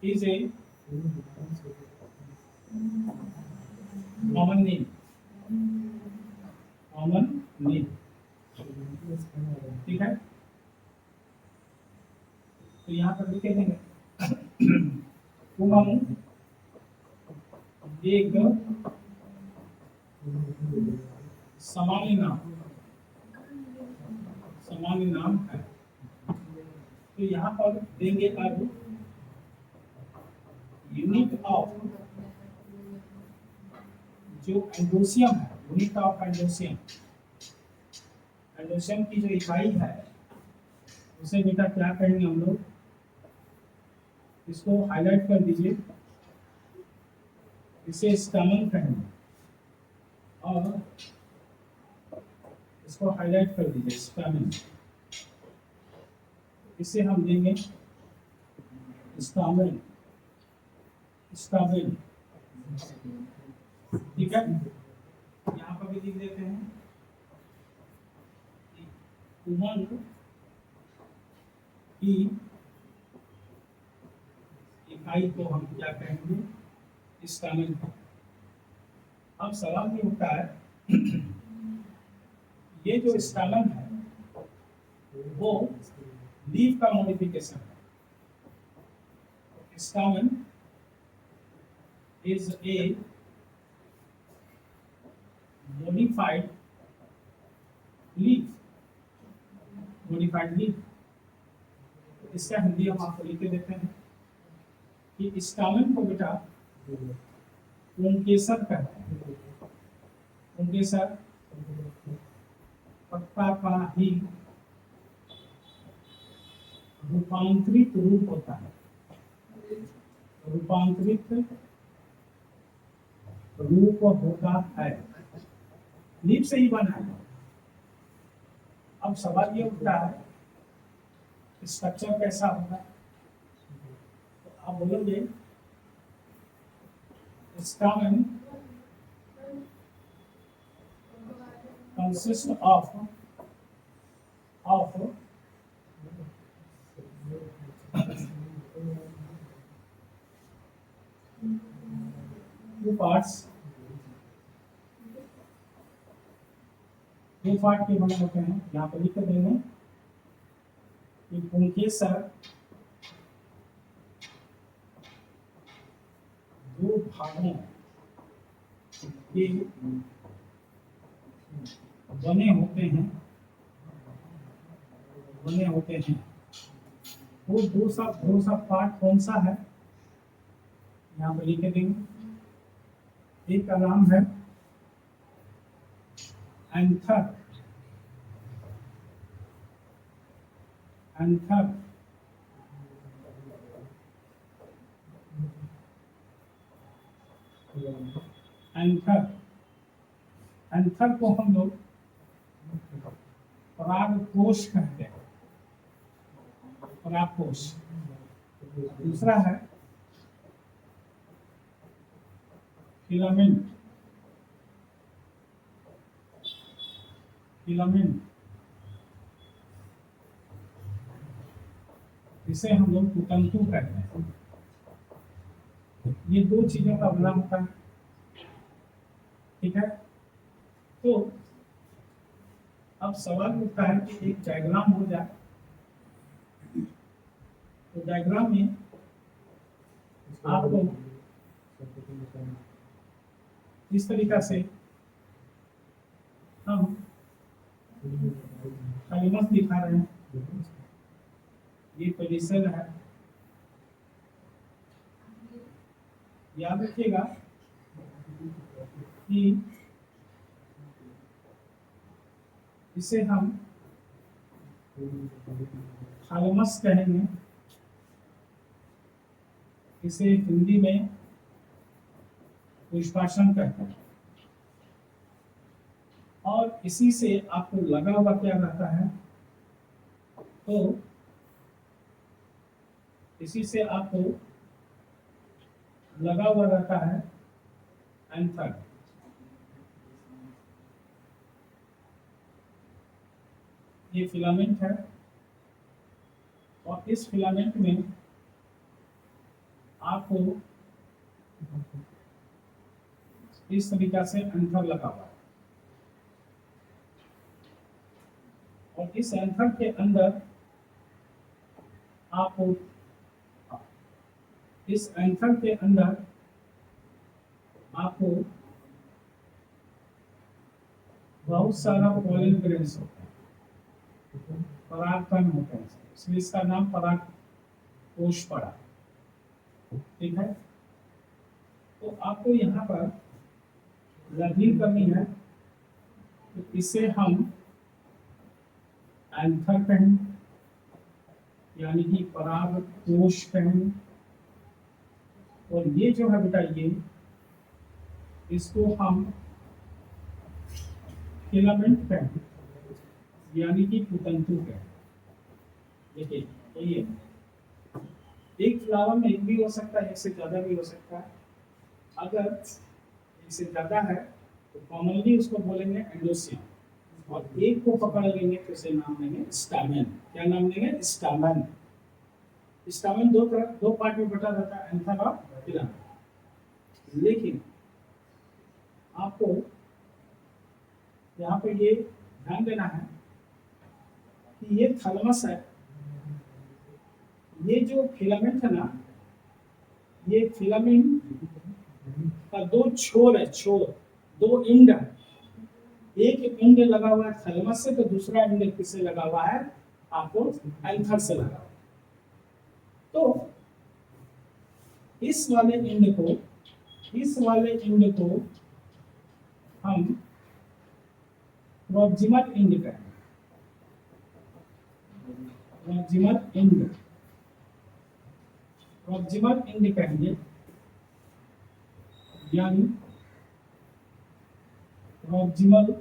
is a common name, common name, ठीक है। तो यहाँ पर लिखे देंगे उमंग एक सामान्य नाम, सामान्य नाम है। तो यहाँ पर देंगे अब यूनिट ऑफ जो एंडोसियम है, यूनिट ऑफ एंडोसियम, एंडोसियम की जो इकाई है उसे बेटा क्या कहेंगे हम लोग? इसको हाईलाइट कर दीजिए, इसे स्टैमेन कहेंगे, और इसको हाईलाइट कर दीजिए स्टैमेन, इसे हम देंगे स्टैमेन, स्टैमेन, ठीक है। यहाँ पर भी लिख देते हैं उमंग की इकाई को हम क्या कहेंगे? स्टैमेन। अब सवाल ये होता है ये जो स्टैमेन है वो लीफ का मॉडिफिकेशन है। Stamen is a modified leaf, modified leaf. इसका हिंदी हम आपको लिख के देते हैं कि स्टामेन को बेटा पुंकेसर कहते हैं। पुंकेसर पत्ता का ही रूपांतरित रूप होता है, रूपांतरित रूप होता है, लीफ से ही बना है। अब सवाल ये उठता है स्ट्रक्चर कैसा होगा, तो आप बोलोगे stamen consist of two parts, दो पार्ट के बने होते हैं। यहाँ पर लिख देंगे कि पुंकेसर दो भागों के बने होते हैं। वो दो सा पार्ट कौन सा है, यहाँ पर लिख देंगे। एक का नाम है एंथर, एंथर को हम लोग परागकोश कहते हैं, परागकोश। दूसरा है फिलामेंट, इसे हम लोग कुतंतु कहते हैं। ये दो चीजों का बना होता है, ठीक है। तो अब सवाल उठता है कि एक डायग्राम हो जाए, तो डायग्राम में आपको इस तरीका से हम थाइमस दिखा रहे हैं, ये पोजीशन है। याद रखिएगा कि इसे हम थाइमस कहेंगे, इसे हिंदी में पुष्पासन कहते हैं। और इसी से आपको लगा हुआ क्या रहता है, तो इसी से आपको लगा हुआ रहता है एंथर। ये फिलामेंट है और इस फिलामेंट में आपको इस तरीका से एंथर लगा हुआ है और इस एंथर के अंदर आपको बहुत सारा पॉलन ग्रेन्स होता है, परागकण होते हैं, इसलिए इसका नाम परागकोश पड़ा, ठीक है। तो आपको यहाँ पर लर्निंग करनी है, तो इसे हम एंथर कहें, यानी कि परागकोश कहें। और ये जो है बेटा, ये इसको हम फिलामेंट कहें, यानी कि कुतंतु कहें। देखिए, ये एक फ्लावर में एक भी हो सकता है, एक से ज्यादा भी हो सकता है। अगर एक से ज्यादा है तो कॉमनली उसको बोलेंगे एंडोसियम, और एक को पकड़ लेंगे तो इसे नाम देंगे स्टामेन। क्या नाम देंगे? स्टामेन। स्टामेन दो पार्ट में बटा रहता है, एंथर और फिलामेंट। लेकिन आपको यहाँ पे ये ध्यान देना है कि ये थैलेमस है, ये जो फिलामेंट है ना, ये फिलामेंट का दो छोर है, दो एंड है। एक एंड लगा हुआ है थैलेमस से, तो दूसरा एंड किससे लगा हुआ है? आपको एंथर से लगा। तो इस वाले एंड को हम प्रॉक्सिमल एंड कहेंगे। प्रॉक्सिमल एंड कहेंगे, यानी प्रॉक्सिमल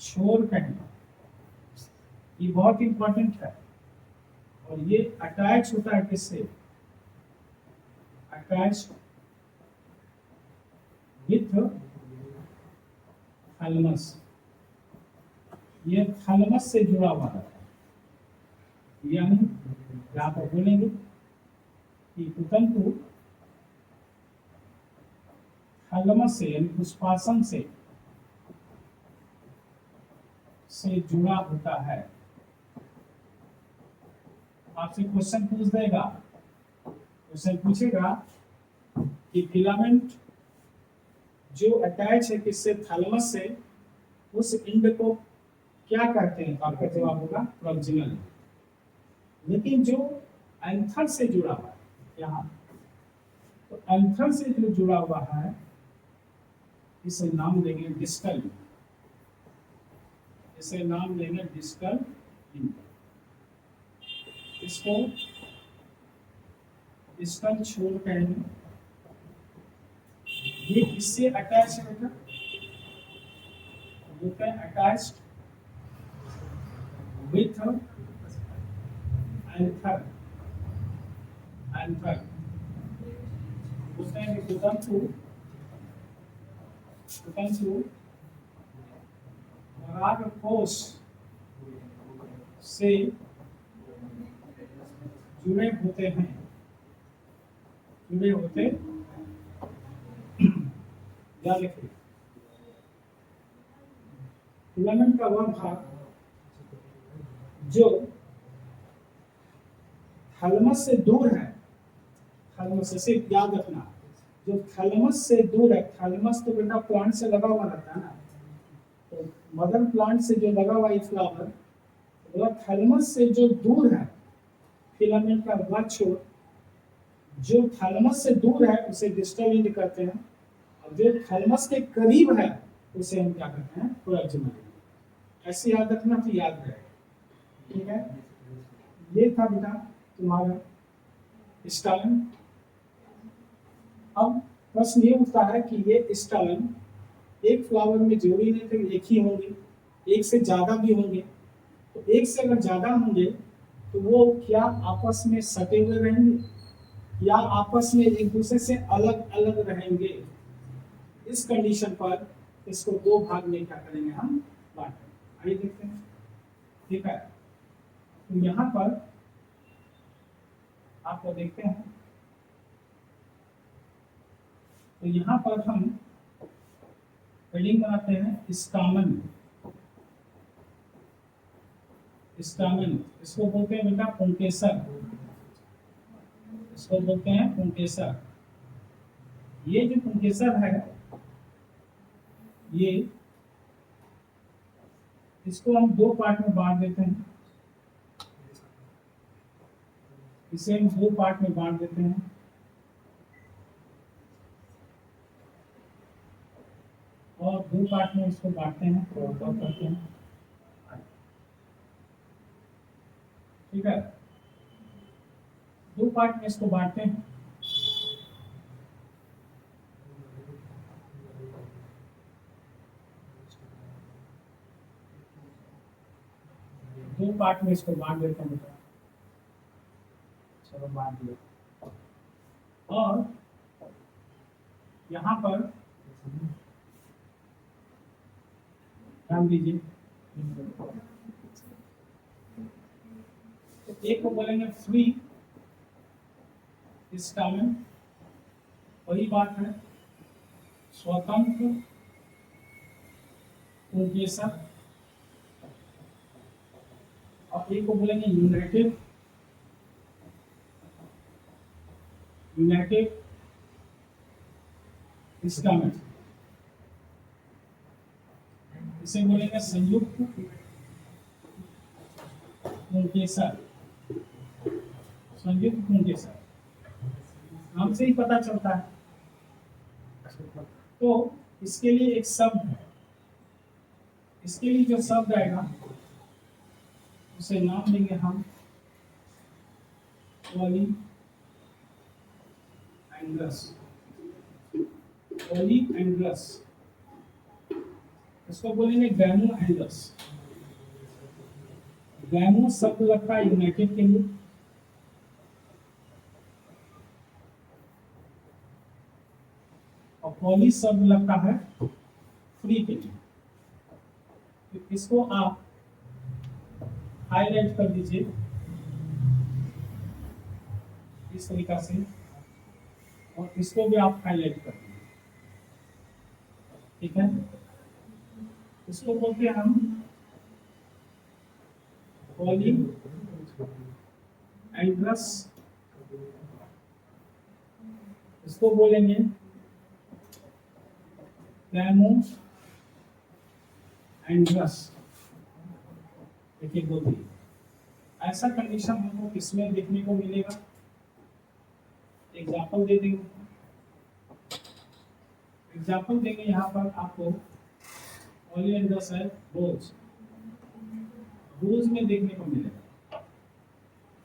छोर कहेंगे। ये बहुत इंपॉर्टेंट है और ये अटैच होता है किससे? Attach with thalamus. ये थैलेमस से जुड़ा हुआ है, यानी यहाँ पर बोलेंगे कि तंतु थैलेमस से यानी पुष्पासन से जुड़ा होता है। आपसे क्वेश्चन पूछ देगा, क्वेश्चन पूछेगा कि फिलामेंट जो अटैच है किससे? थैलेमस से, उस एंड को क्या कहते हैं? आपका जवाब होगा प्रॉक्सिमल। लेकिन जो एंथर से जुड़ा हुआ है यहाँ, तो एंथर से जो जुड़ा हुआ है इसे नाम देंगे डिस्टल। इसे नाम देंगे डिस्टल एंड। इसको डिस्टल छोर कहेंगे। ये किससे अटैच है बेटा? बोलते हैं अटैच्ड विथ एंथर। बोलते हैं कि तंतु परागकोश से जुड़े होते हैं। क्या लिखे? फिलामेंट का वह भाग जो थैलेमस से दूर है, थैलेमस से याद रखना, जो थैलेमस से दूर है, थैलेमस तो बेटा प्लांट से लगा हुआ रहता है ना, तो मदर प्लांट से जो लगा हुआ है फ्लावर, तो थैलेमस से जो दूर है फिलामेंट का वह छोर, जो थैलेमस से दूर है उसे डिस्टल एंड कहते हैं, और जो थैलेमस के करीब है उसे हम क्या कहते हैं? Proximal and. ऐसे याद रखना तो याद रहे। ठीक है, ये था बेटा तुम्हारा स्टालन। अब प्रश्न ये उठता है कि ये स्टालन एक फ्लावर में जरूरी नहीं थे एक ही होंगे, एक से ज्यादा भी होंगे। तो एक से अगर ज्यादा होंगे तो वो क्या आपस में सटे हुए रहेंगे या आपस में एक दूसरे से अलग अलग रहेंगे? इस कंडीशन पर इसको दो भाग में क्या करेंगे? हम बांटेंगे। आइए देखते हैं। ठीक है, तो यहाँ पर आपको देखते हैं, तो यहाँ पर हम हेडिंग बनाते हैं स्टामेन। इसको बोलते हैं बेटा पुंकेसर। इसको बोलते हैं पुंकेसर। ये जो पुंकेसर है, ये इसको हम दो पार्ट में बांट देते हैं। इसे हम दो पार्ट में बांट देते हैं। और दो पार्ट में इसको बांटते हैं और करते हैं। ठीक है, दो पार्ट में इसको बांटते हैं। दो पार्ट में इसको बांट देते हैं बेटा। चलो बांट दिया। और यहाँ पर ध्यान दीजिए, तो एक को बोलेंगे फ्री स्टामेन, वही बात है स्वतंत्र पुंकेसर। और एक को बोलेंगे यूनाइटेड स्टामेन। इसे बोलेंगे संयुक्त पुंकेसर, संयुक्त पुंकेसर नाम से ही पता चलता है। तो इसके लिए एक शब्द है, इसके लिए जो शब्द आएगा उसे नाम देंगे हम पॉली एंड्रस, पॉली एंड्रस, इसको बोलेंगे गैमो एंड्रस। गैमो शब्द लगता है यूनाइटेड के लिए, और पॉली शब्द लगता है फ्री के लिए। तो इसको आप हाईलाइट कर दीजिए इस तरीका से, और इसको भी आप हाईलाइट कर दीजिए, ठीक है। इसको बोलते हैं हम पॉली एंड्रस, इसको बोलेंगे गैमो एंड्रस। देखिए दो, ऐसा कंडीशन हमको किसमें देखने को मिलेगा, एग्जाम्पल दे देंगे। एग्जाम्पल देंगे यहाँ पर आपको, पॉली एंड्रस है रोज, रोज में देखने को मिलेगा,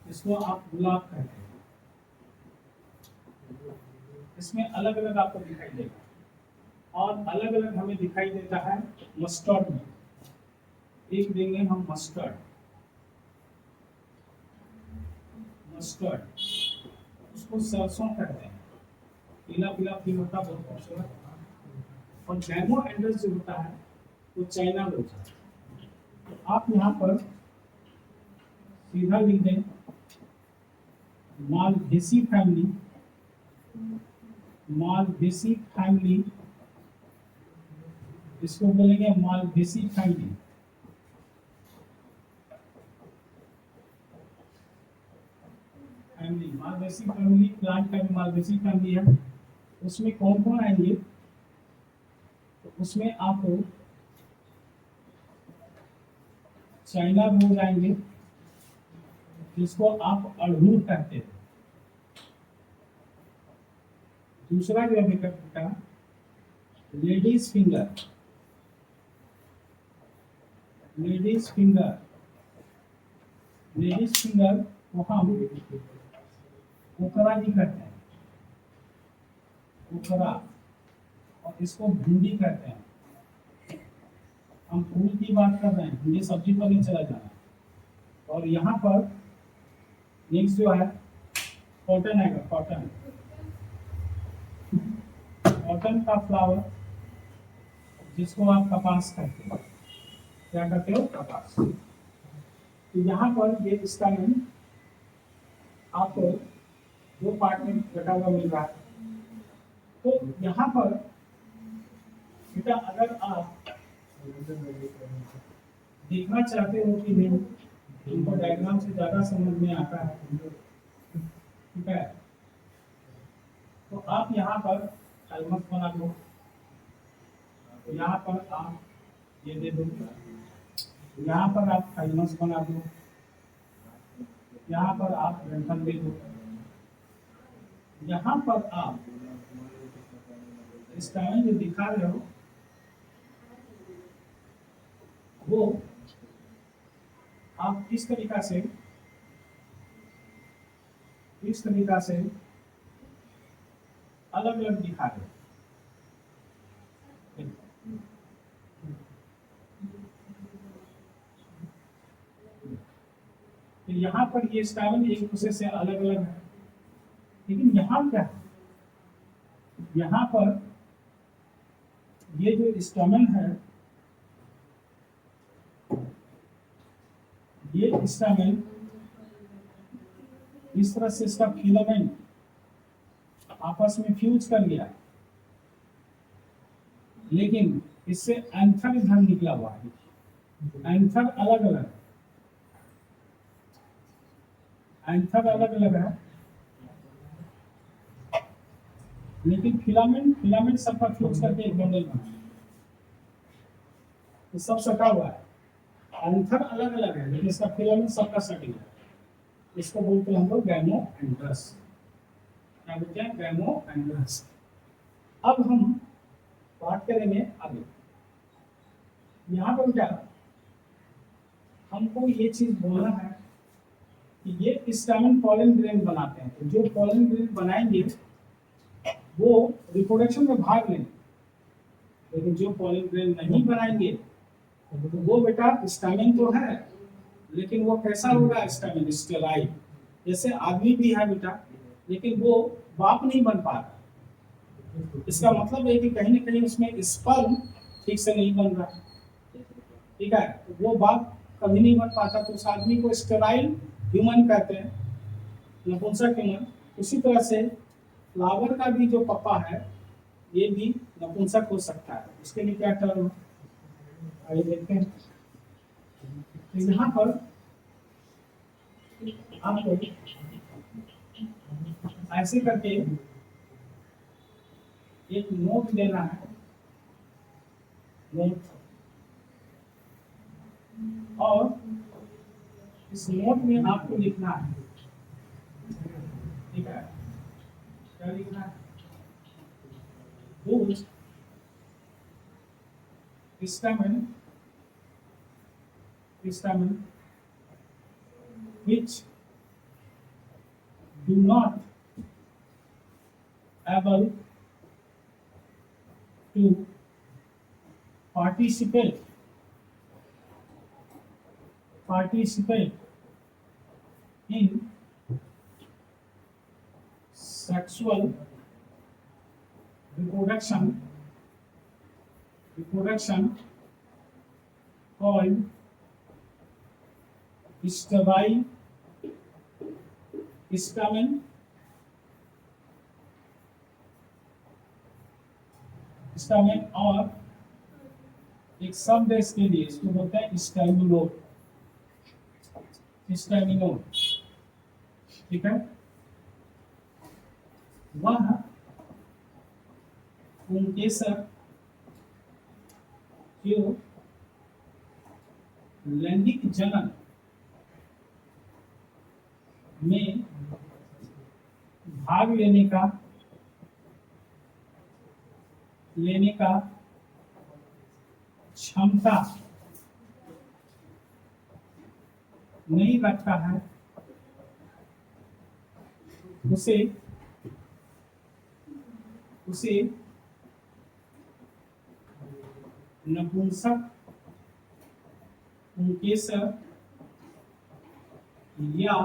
इसको आप गुलाब कहते हैं। इसमें अलग अलग आपको दिखाई देगा, और अलग अलग हमें दिखाई देता है मस्टर्ड में। एक देंगे हम मस्टर्ड, मस्टर्ड उसको सरसों कहते हैं, पीला पीला फील होता है, बहुत खूबसूरत। और गैमो एंड्रस जो होता है वो चाइना रोज है। तो आप यहाँ पर सीधा लिख दें मालवेसी फैमिली, मालवेसी फैमिली, इसको बोलेंगे Malvaceae family. Family Malvaceae family, plant का भी मालवेसी फैमिली है। उसमें कौन कौन आएंगे, तो उसमें आपको चाइना रोज आएंगे, जिसको आप अड़हुल कहते हैं। दूसरा जो अभी का ladies finger, ladies finger, ladies finger को हम ओकरा भी कहते हैं, ओकरा, और इसको भिंडी कहते हैं। हम फूल की बात कर रहे हैं, ये सब्जी पर नहीं चला जाना। और यहाँ पर नेक्स्ट जो है कॉटन आएगा, कॉटन, कॉटन का फ्लावर, जिसको आप कपास कहते हैं। क्या कहते हो, कपास। तो यहाँ पर ये इसका नेम आपको दो पार्ट में बटा हुआ मिल रहा है। तो यहाँ पर बेटा अगर आप देखना चाहते हो कि नहीं, इनको डायग्राम से ज्यादा समझ में आता है, ठीक है, तो आप यहाँ पर एल्मस बना दो, यहाँ पर आप ये दे दो, यहाँ पर आप एल्मस बना दो, यहाँ पर आप गंठन दे दो, यहाँ पर आप इस टाइम जो दिखा रहे हो वो आप इस तरीका से अलग अलग दिखा रहे हो। तो यहाँ पर ये स्टाइल एक दूसरे से अलग अलग है, लेकिन यहाँ क्या है, यहाँ पर ये जो स्टमन है, ये स्टमन इस तरह से इसका फिलामेंट आपस में फ्यूज कर लिया, लेकिन इससे एंथर इधर निकला हुआ है। एंथर अलग अलग, एंथर अलग अलग है, लेकिन फिलामेंट सबका फ्यूज करके एक बंडल बना, तो सब सटा हुआ है। एंथर अलग अलग है लेकिन इसका फिलामेंट सबका सटिक है, इसको बोलते हैं हम लोग गैमोएंड्रस। क्या बोलते हैं? गैमोएंड्रस। अब हम बात करेंगे आगे। यहाँ पर क्या हमको ये चीज बोलना है कि ये स्टैमेन पॉलन ग्रेन बनाते हैं, तो जो पॉलन ग्रेन बनाएंगे वो रिप्रोडक्शन में भाग लेंगे, लेकिन जो पॉलन ग्रेन नहीं बनाएंगे वो बेटा स्टैमेन तो है लेकिन वो कैसा होगा? Stamen sterile. जैसे आदमी भी है बेटा लेकिन वो बाप नहीं बन पा रहा। इसका मतलब है कि कहीं ना कहीं उसमें स्पर्म ठीक से नहीं बन रहा, ठीक है, तो वो बाप कभी नहीं बन पाता, तो उस आदमी को स्टेराइल ह्यूमन कहते हैं, नपुंसक ह्यूमन। उसी तरह से फ्लावर का भी जो पप्पा है ये भी नपुंसक हो सकता है। इसके लिए क्या टर्म है आइए देखते हैं। तो यहाँ पर आपको ऐसे करके एक नोट देना है, नोट, और इस नोट में आपको लिखना है, ठीक है, क्या लिखना है? Those stamen which do not able to participate in sexual reproduction called sterile stamen और एक शब्द है इसके लिए, इसको बोलते हैं स्टैमिनोड, ठीक है। वह उनके सब जो लैंगिक जनन में भाग लेने का क्षमता नहीं रखता है, उसे नपुंसक पुंकेसर या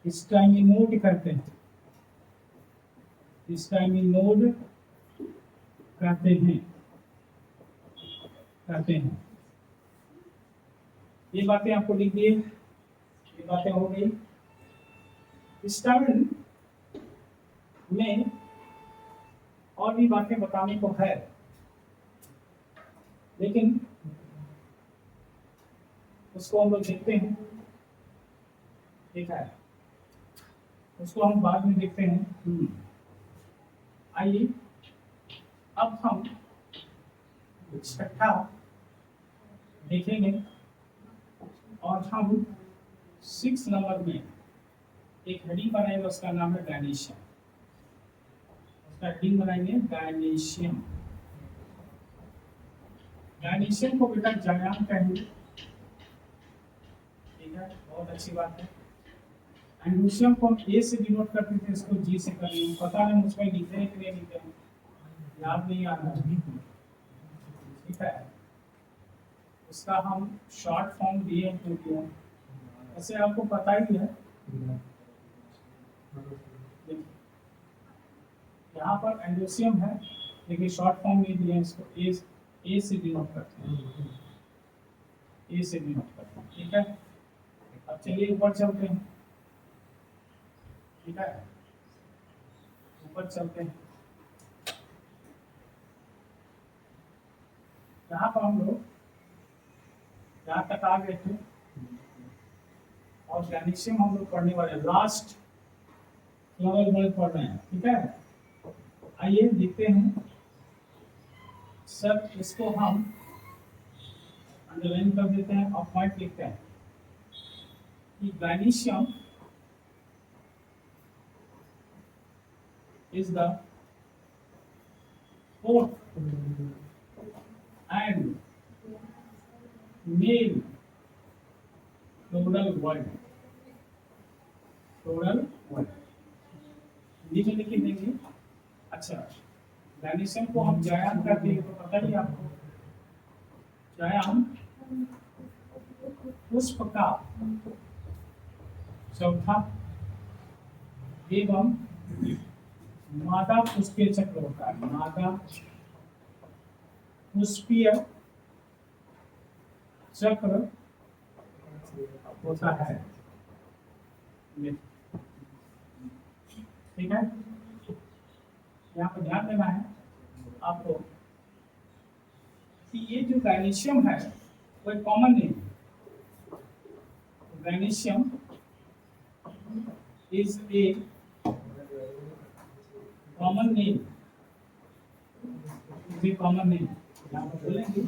स्टैमिनोड कहते हैं, ये बातें आपको लिख दिए, ये बातें हो गई। स्टैमिन में और भी बातें बताने को है, लेकिन उसको हम लोग देखते हैं, ठीक है, उसको हम बाद में देखते हैं। आइए अब हम छठा देखेंगे और हम 6 नंबर में एक हेडिंग बनाएंगे, उसका नाम है गायनीशियम। उसका हेडिंग बनाएंगे गायनीशियम। गायनीशियम को बेटा जायाम कहेंगे, ठीक है, बहुत अच्छी बात है। एंडोसियम को हम ए से डिनोट करते थे, इसको जी से करेंगे, पता नहीं मुझको लिखते हैं कि नहीं लिखते हैं, याद नहीं आ रहा, ठीक है। उसका हम शॉर्ट फॉर्म दिए हैं, ऐसे आपको पता ही है। यहाँ पर एंडोसियम है लेकिन शॉर्ट फॉर्म नहीं दिया, इसको ए से डिनोट करते हैं, ए से डिनोट करते हैं, ठीक है। अब चलिए ऊपर चलते हैं, ठीक है, ऊपर चलते हैं। यहाँ पर हम लोग यहाँ तक आ गए थे और गायनीशियम हम लोग पढ़ने वाले, लास्ट लेवल में पढ़ रहे हैं, ठीक है। आइए देखते हैं सर, इसको हम अंडरलाइन कर देते हैं और पॉइंट लिखते हैं कि gynoecium is the fourth and male floral word. floral word Hindi में लिख देंगे। अच्छा, gynoecium को हम जायाम कहते हैं, तो पता ही आपको जायाम पुष्प का चौथा एवं मादा पुष्पीय चक्र होता है। मादा पुष्पीय चक्र होता है। ठीक है, यहाँ पर ध्यान देना है आपको कि ये जो gynoecium है वो एक कॉमन नेम है। gynoecium is a common name, is a common name। यहाँ पर बोलेंगे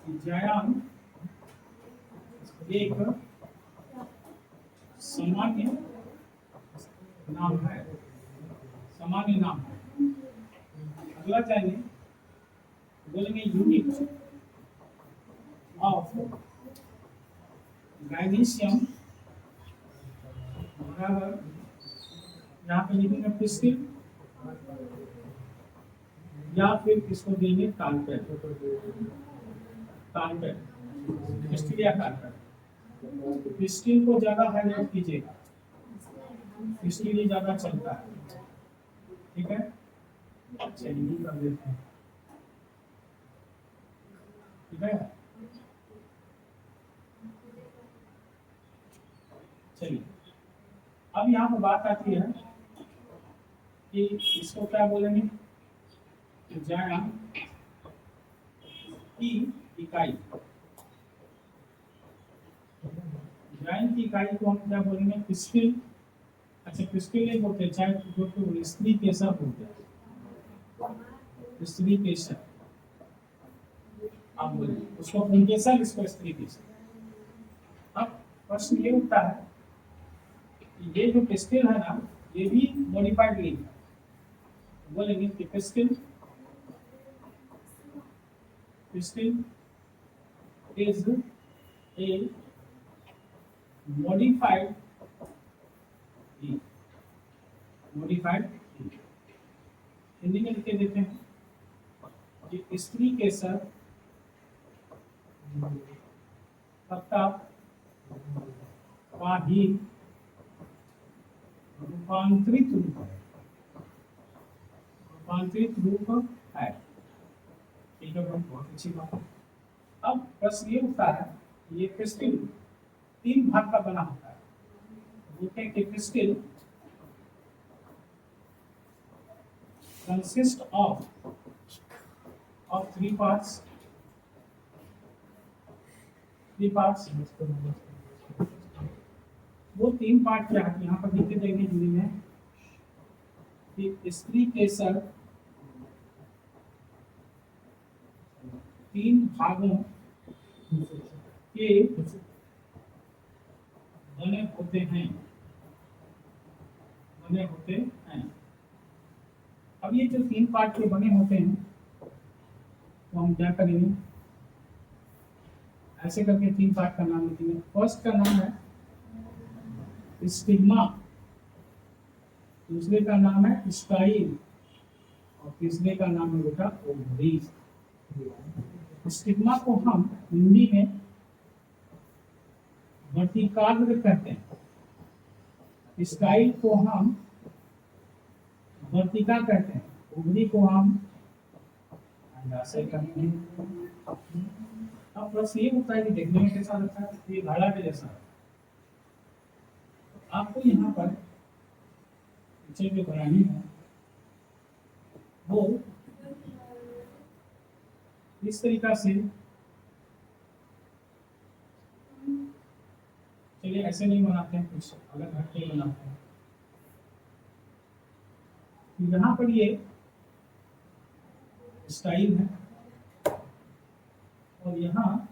कि जायाम एक सामान्य नाम है, सामान्य नाम है। अगला चाहिए बोलेंगे यूनिट ऑफ gynoecium बराबर, यहाँ पे लिखेंगे पिस्टिल या फिर किसको देंगे कार्पेट, कार्पेट पिस्टिल या कार्पेट। पिस्टिल को ज्यादा हाईलाइट कीजिएगा, पिस्टिल ही ज्यादा चलता है। ठीक है, चलिए कर देते हैं। ठीक है, चलिए अब यहाँ पर बात आती है कि इसको क्या बोलेंगे, जायाम की इकाई, जायाम की इकाई को हम क्या बोलेंगे, पिस्टिल। अच्छा, पिस्टिल नहीं बोलते, चाहे जो तो स्त्री केसर बोलते हैं, स्त्री केसर आप बोले, उसको पुंकेसर, इसको स्त्री केसर। अब प्रश्न ये उठता है कि ये जो पिस्टिल है ना, ये भी मॉडिफाइड लीफ है। बोलेंगे कि pistil is a modified leaf, modified leaf। Hindi में लिख के देते हैं कि स्त्री केसर पत्ता का ही रूपांतरित रूप है, रूपांतरित रूप है। ठीक है, बहुत अच्छी बात है। अब प्रश्न ये उठता है, ये पिस्टिल 3 भाग का बना होता है। बोलते हैं कि pistil consist of 3 parts, 3 parts. वो 3 पार्ट क्या है, यहाँ पर लिखे देंगे हिंदी में कि स्त्री केसर 3 भागों के बने होते हैं, बने होते हैं। अब ये जो 3 पार्ट के बने होते हैं तो हम क्या करेंगे, ऐसे करके 3 पार्ट का नाम लिखेंगे। फर्स्ट का नाम है स्टिग्मा, दूसरे का नाम है स्टाइल और तीसरे का नाम है बेटा ओवरी। स्टिग्मा को हम हिंदी में वर्तिकाग्र कहते हैं, स्टाइल को हम वर्तिका कहते हैं, ओवरी को हम अंडाशय कहते हैं। अब प्रश्न ये होता है कि देखने में कैसा लगता है, ये घड़ा के जैसा। आपको यहाँ पर पिक्चर जो बनानी है वो इस तरीका से, चलिए ऐसे नहीं बनाते हैं, कुछ अलग हट के बनाते हैं। यहाँ पर ये स्टाइल है और और यहाँ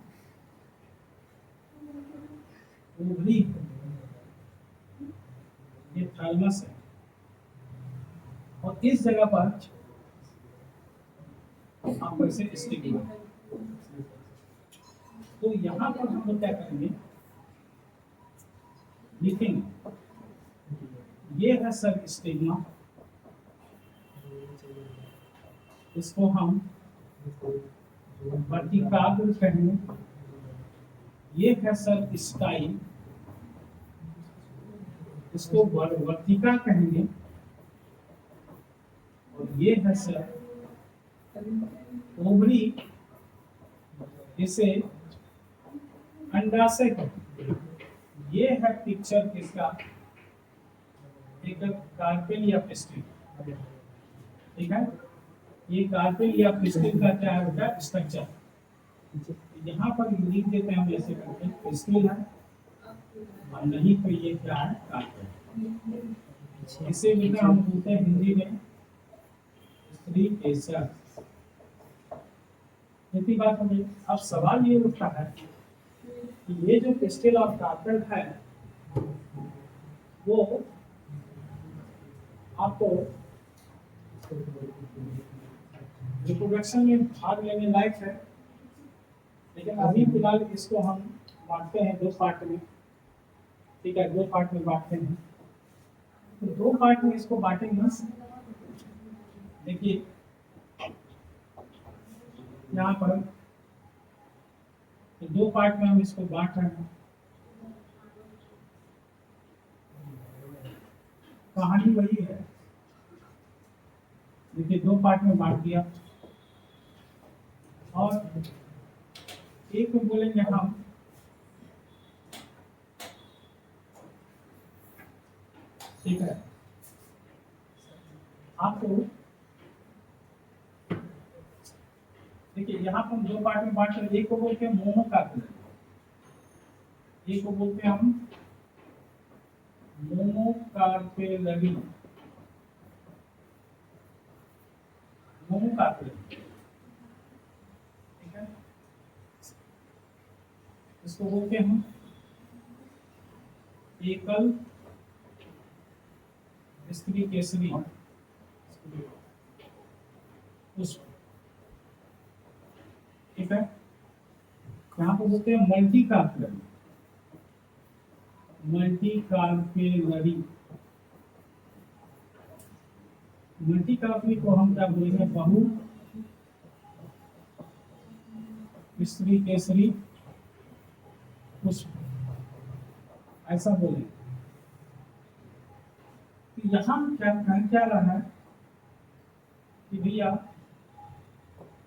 ओवरी, ये थैलमस है, और इस जगह पर आप ऐसे स्टिग्मा। तो यहाँ पर हम लोग क्या करेंगे, लिखेंगे ये है सर स्टिग्मा, इसको हम वर्टिकाग्र कहेंगे। ये है सर स्टाइल, इसको वर्तिका कहेंगे। और ये है सर ओवरी, इसे अंडाशय कहेंगे। ये है पिक्चर किसका, एक कार्पेल या पिस्टिल, ठीक है। ये कार्पेल या पिस्टिल का क्या होता है स्ट्रक्चर, यहाँ पर लिख देते हैं हम ऐसे करके, पिस्टिल है और नहीं तो ये क्या है कार्पेल। इसे बेटा हम बोलते हैं हिंदी में स्त्री केसर। इतनी बात हमें। अब सवाल ये उठता है कि ये जो पिस्टिल और कार्पेल है वो आपको रिप्रोडक्शन में भाग लेने लायक है, लेकिन अभी फिलहाल इसको हम बांटते हैं दो पार्ट में, ठीक है, दो पार्ट में बांटते हैं। तो दो पार्ट में इसको बांटेंगे। देखिए यहाँ पर तो दो पार्ट में हम इसको बांट रहे हैं। कहानी वही है, देखिए दो पार्ट में बांट दिया, और एक में बोलेंगे हम ठीक है। आपको देखिए यहाँ पर हम दो पार्ट में बांट रहे, एक को बोलते हैं मोनोकार्पेल, एक को बोलते हैं हम मोनोकार्पेलरी, मोनोकार्पेल, ठीक है। इसको बोलते हैं हम एकल स्त्री केसरी पुष्प, ठीक है। यहाँ पर बोलते हैं multi carpellary, multi carpellary. Multi carpellary को हम क्या बोलेंगे, बहु स्त्री केसरी पुष्प, ऐसा बोलेंगे। तो यहाँ क्या कह क्या रहा है कि भैया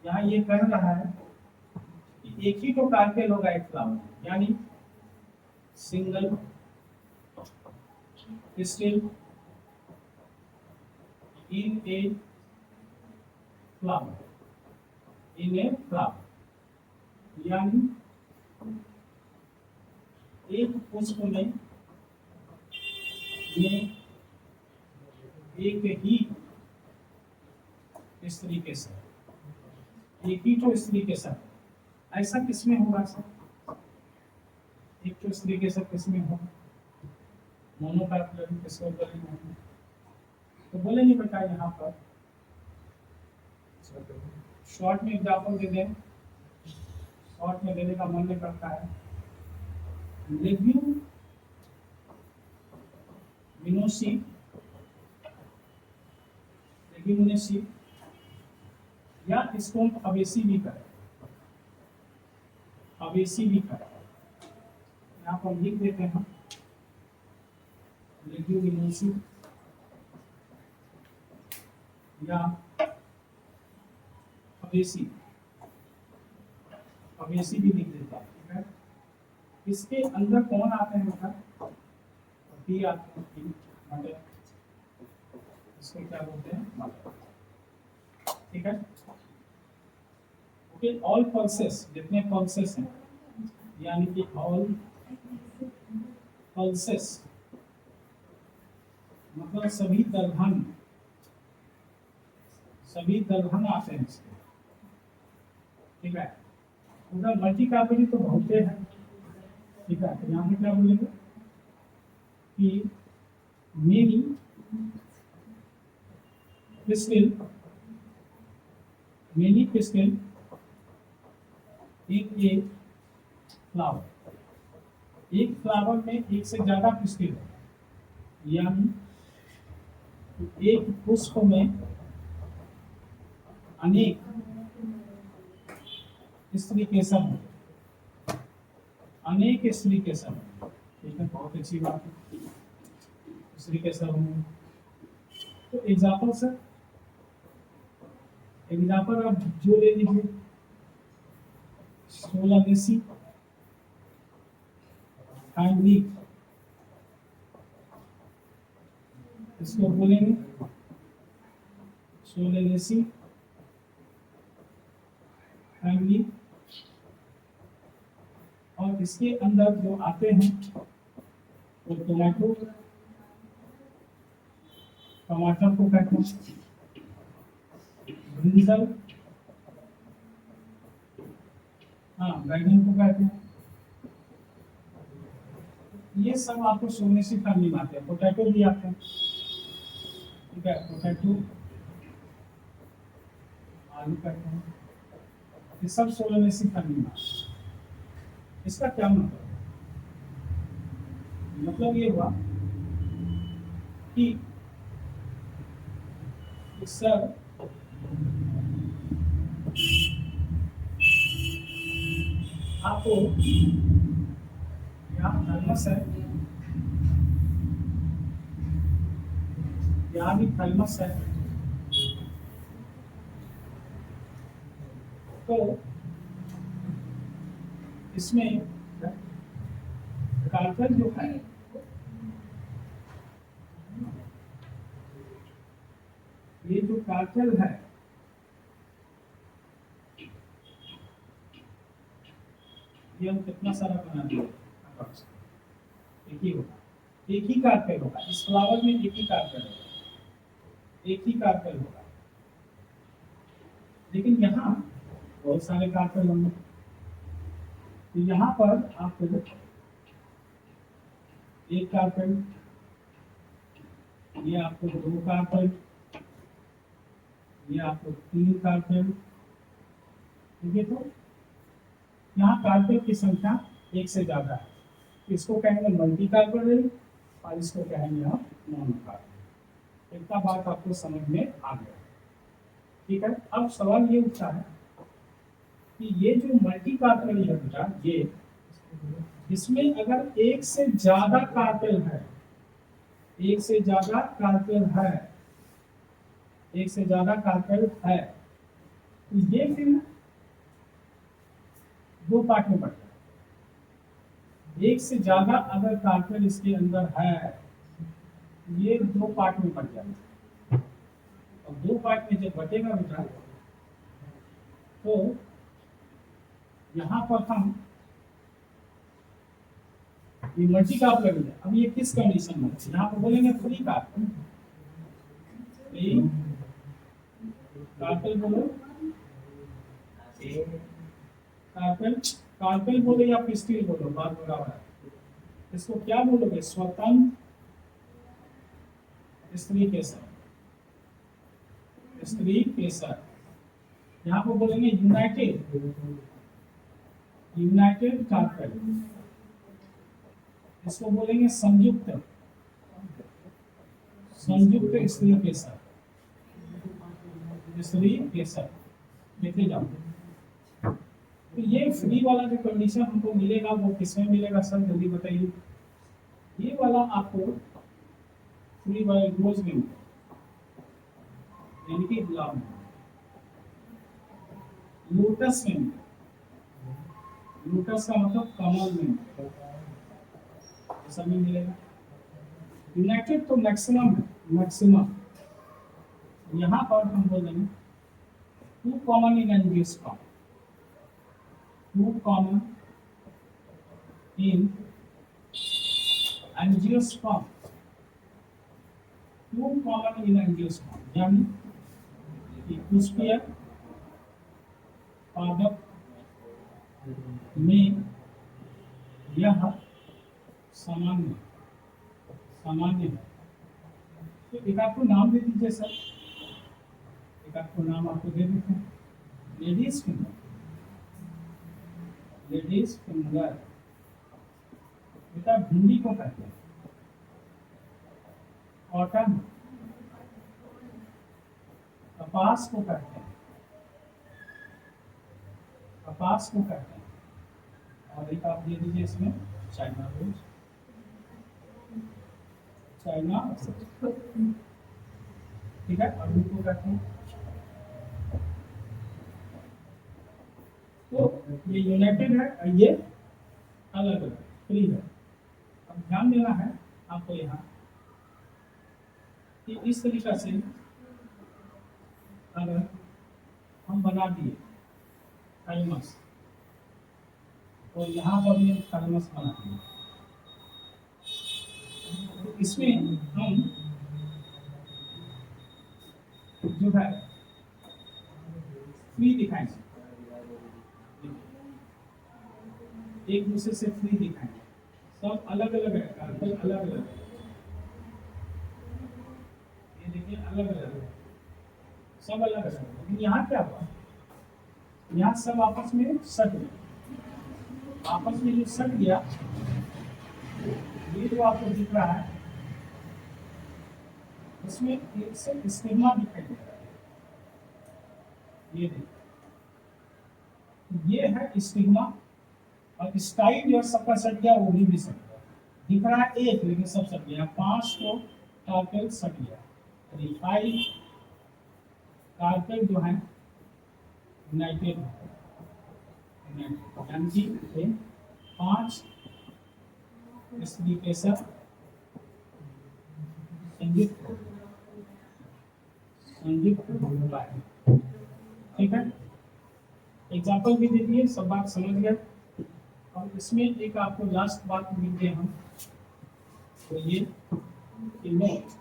यहाँ ये कह रहा है कि एक ही तो कार्पेल होगा एक फ्लावर, यानी single still in a flower, in a flower, यानी एक पुष्प में एक ही स्त्री के साथ, एक ही तो स्त्री के साथ, ऐसा किसमें होगा सर, एक तो स्त्री के साथ किसमें होगा, मोनोकार्पेलरी किसको बोलेंगे। तो बोलेंगे बेटा यहाँ पर शॉर्ट में एग्जाम्पल दे दें, शॉर्ट में देने का मन नहीं करता है। लेग्यूमिनोसी, लेग्यूमिनेसी, या इसको हम अवेसी भी करें, अवेसी भी करें। यहाँ पर लिख देते हैं लेग्यूमिनोसी या अवेसी, अवेसी भी लिख देता है, ठीक है। इसके अंदर कौन आते हैं बेटा, पी आते हैं, पी मटर, इसको क्या बोलते हैं मटर, ठीक है। ओके, ऑल पल्सेस, जितने पल्सेस हैं, यानी कि ऑल पल्सेस मतलब सभी दलहन, सभी दलहन आते हैं इसके, ठीक है। उधर मल्टी कार्बोनिक तो बहुत है, ठीक है। तो यहाँ पे क्या बोलेंगे कि मेनी पिस्टिल, मेनी पिस्टिल एक फ्लावर, एक फ्लावर में एक से ज्यादा पिस्टिल है, यानी एक पुष्प में अनेक स्त्री केसर है, अनेक स्त्री केसर है, ठीक है, बहुत अच्छी बात है, स्त्री केसर होंगे। तो एग्जाम्पल सर, एग्जाम्पल आप जो ले लीजिए, सोलानेसी, हैंडवीक, इसको बोलेंगे सोलानेसी, हैंडवीक, और इसके अंदर जो आते हैं वो टोमेटो, टमाटर को कहते हैं, ब्रिंजल, हाँ बैगन को कहते हैं, ये सब आपको सोलेनेसी फैमिली में आते हैं। पोटैटो भी आते हैं, ठीक है, पोटैटो, आलू कहते हैं, ये सब सोलेनेसी फैमिली में आते हैं। इसका क्या मतलब, मतलब ये हुआ कि सर आपको यहाँ थैलमस है, यहाँ भी थैलमस है, तो इसमें कार्बन जो है ये जो कार्बन है ये हम कितना सारा बना दिए, एक ही होगा, एक ही कार्बन होगा इस फ्लावर में, एक ही कार्बन होगा, एक ही कार्बन होगा, लेकिन यहाँ बहुत सारे कार्बन होंगे। तो यहाँ पर आपको एक कार्बन, ये आपको दो कार्बन, ये आपको तीन कार्बन, ठीक है। तो यहाँ कार्बन की संख्या एक से ज्यादा है, इसको कहेंगे मल्टी कार्बन और इसको कहेंगे हम मोनो कार्बन। इतना बात आपको समझ में आ गया, ठीक है। अब सवाल ये उठता है कि ये जो मल्टी कार्बन है बेटा, ये इसमें अगर एक से ज्यादा कार्बन है, एक से ज्यादा कार्बन है, एक से ज्यादा कार्बन है, तो ये फिर दो पार्ट में बढ़ता है। एक से ज्यादा अगर कार्बन इसके अंदर है, ये दो पार्ट में बढ़ जाता है, और दो पार्ट में जब बटेगा बेटा, तो यहाँ पर हम ये मल्टी कार्बन है। अब ये किस कंडीशन में, यहाँ पर बोलेंगे फ्री कार्बन, फ्री कार्बन बोलो, कार्बन, कार्बन बोलो या पिस्टिल बोलो, बात बराबर है। इसको क्या बोलोगे, स्वतंत्र स्त्री केसर, स्त्री केसर। यहाँ पर बोलेंगे यूनाइटेड, यूनाइटेड कार्बन, इसको बोलेंगे संयुक्त, संयुक्त स्त्री केसर, स्त्री केसर। देखे जाओ, तो ये फ्री वाला जो कंडीशन हमको मिलेगा वो किसमें मिलेगा सर, जल्दी बताइए। ये वाला आपको फ्री वाला रोज में मिलेगा, यानी कि गुलाब में, लोटस में मिलेगा, लोटस का मतलब कमल में, सब में मिलेगा। यूनाइटेड तो मैक्सिमम है, मैक्सिमम। यहाँ पर हम बोलेंगे too common in angiosperm, too common in angiosperm, too common in angiosperm, यानी कि पुष्पीय, पादप में यह सामान्य सामान्य है। तो एक आपको नाम दे दीजिए सर, एक आपको नाम आपको दे देते हैं। लेडीज फिंगर, लेडीज फिंगर बेटा भिंडी को कहते हैं। कॉटन, कपास को कहते हैं, कपास को कहते हैं। और एक आप दे दीजिए इसमें चाइना रोज, चाइना, ठीक है, अरबी को कहते हैं। तो ये यूनाइटेड है, ये अलग अलग फ्री है। अब ध्यान देना है आपको यहाँ कि इस तरीका से अगर हम बना दिए थैलेमस, और यहाँ पर भी थैलेमस बना दिए, तो इसमें हम जो है फ्री दिखाएंगे, एक दूसरे से फ्री दिखाएंगे। सब अलग अलग है, कार्बन अलग अलग है, ये देखिए अलग अलग है, सब अलग अलग है। लेकिन यहाँ क्या हुआ, यहाँ सब आपस में सट गए, आपस में जो सट गया, ये जो आपको दिख रहा है इसमें एक से स्टिग्मा दिखाई दे रहा है, ये देखिए, ये है स्टिग्मा। और स्टाइल जो सबका सट गया, वो भी सट गया, दिख रहा है एक, लेकिन सब सट गया। 5 तो कार्पेल सट गया, 5 कार्पेल जो है यूनाइटेड है, यानी कि 5 इस तरीके से संयुक्त होता है, ठीक है। एग्जाम्पल भी दे दिए, सब बात समझ गए। और इसमें एक आपको लास्ट बात मिलते हैं हम, तो ये नोट,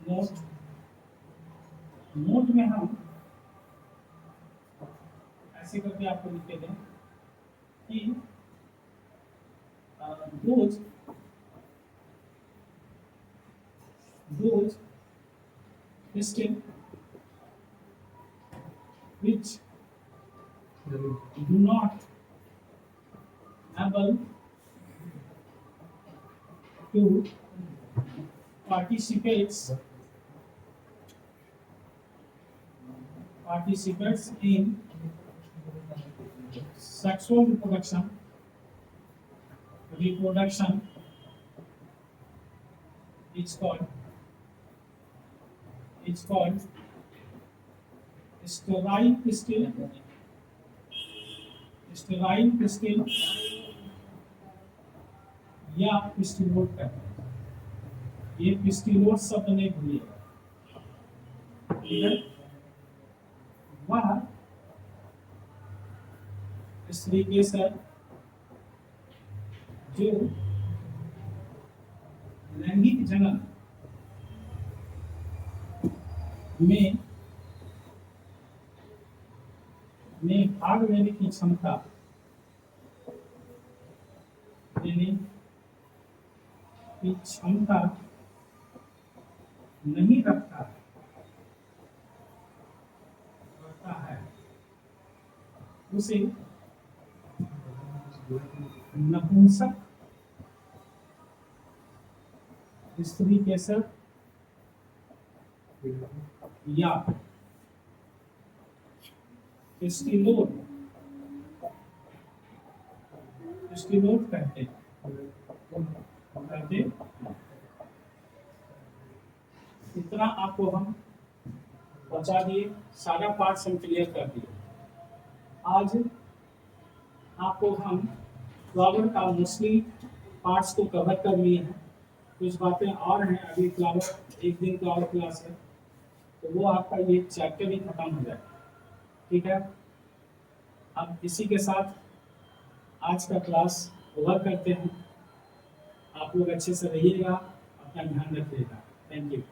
नोट, नोट में हम ऐसे करके आपको लिख दें कि those still which do not able to participates in sexual reproduction is called sterile pistil या पिस्टिलोट कहते हैं। ये पिस्टिलोट शब्द नहीं भूलिएगा, ठीक है। वह इस तरीके से जो लैंगिक जनन में भाग लेने की क्षमता नहीं रखता है, उसे नपुंसक स्त्री केसर या पिस्टिलोट कहते इतना आपको हम बचा दिए, सारा पार्ट हम क्लियर कर दिए। आज आपको हम फ्लावर का मोस्टली पार्ट्स को कवर कर लिए हैं, कुछ बातें और हैं अभी। फ्लावर एक दिन फ्लावर क्लास है, तो वो आपका ये चैप्टर भी खत्म हो जाएगा, ठीक है। अब इसी के साथ आज का क्लास ओवर करते हैं। आप लोग अच्छे से रहिएगा, अपना ध्यान रखिएगा। Thank you.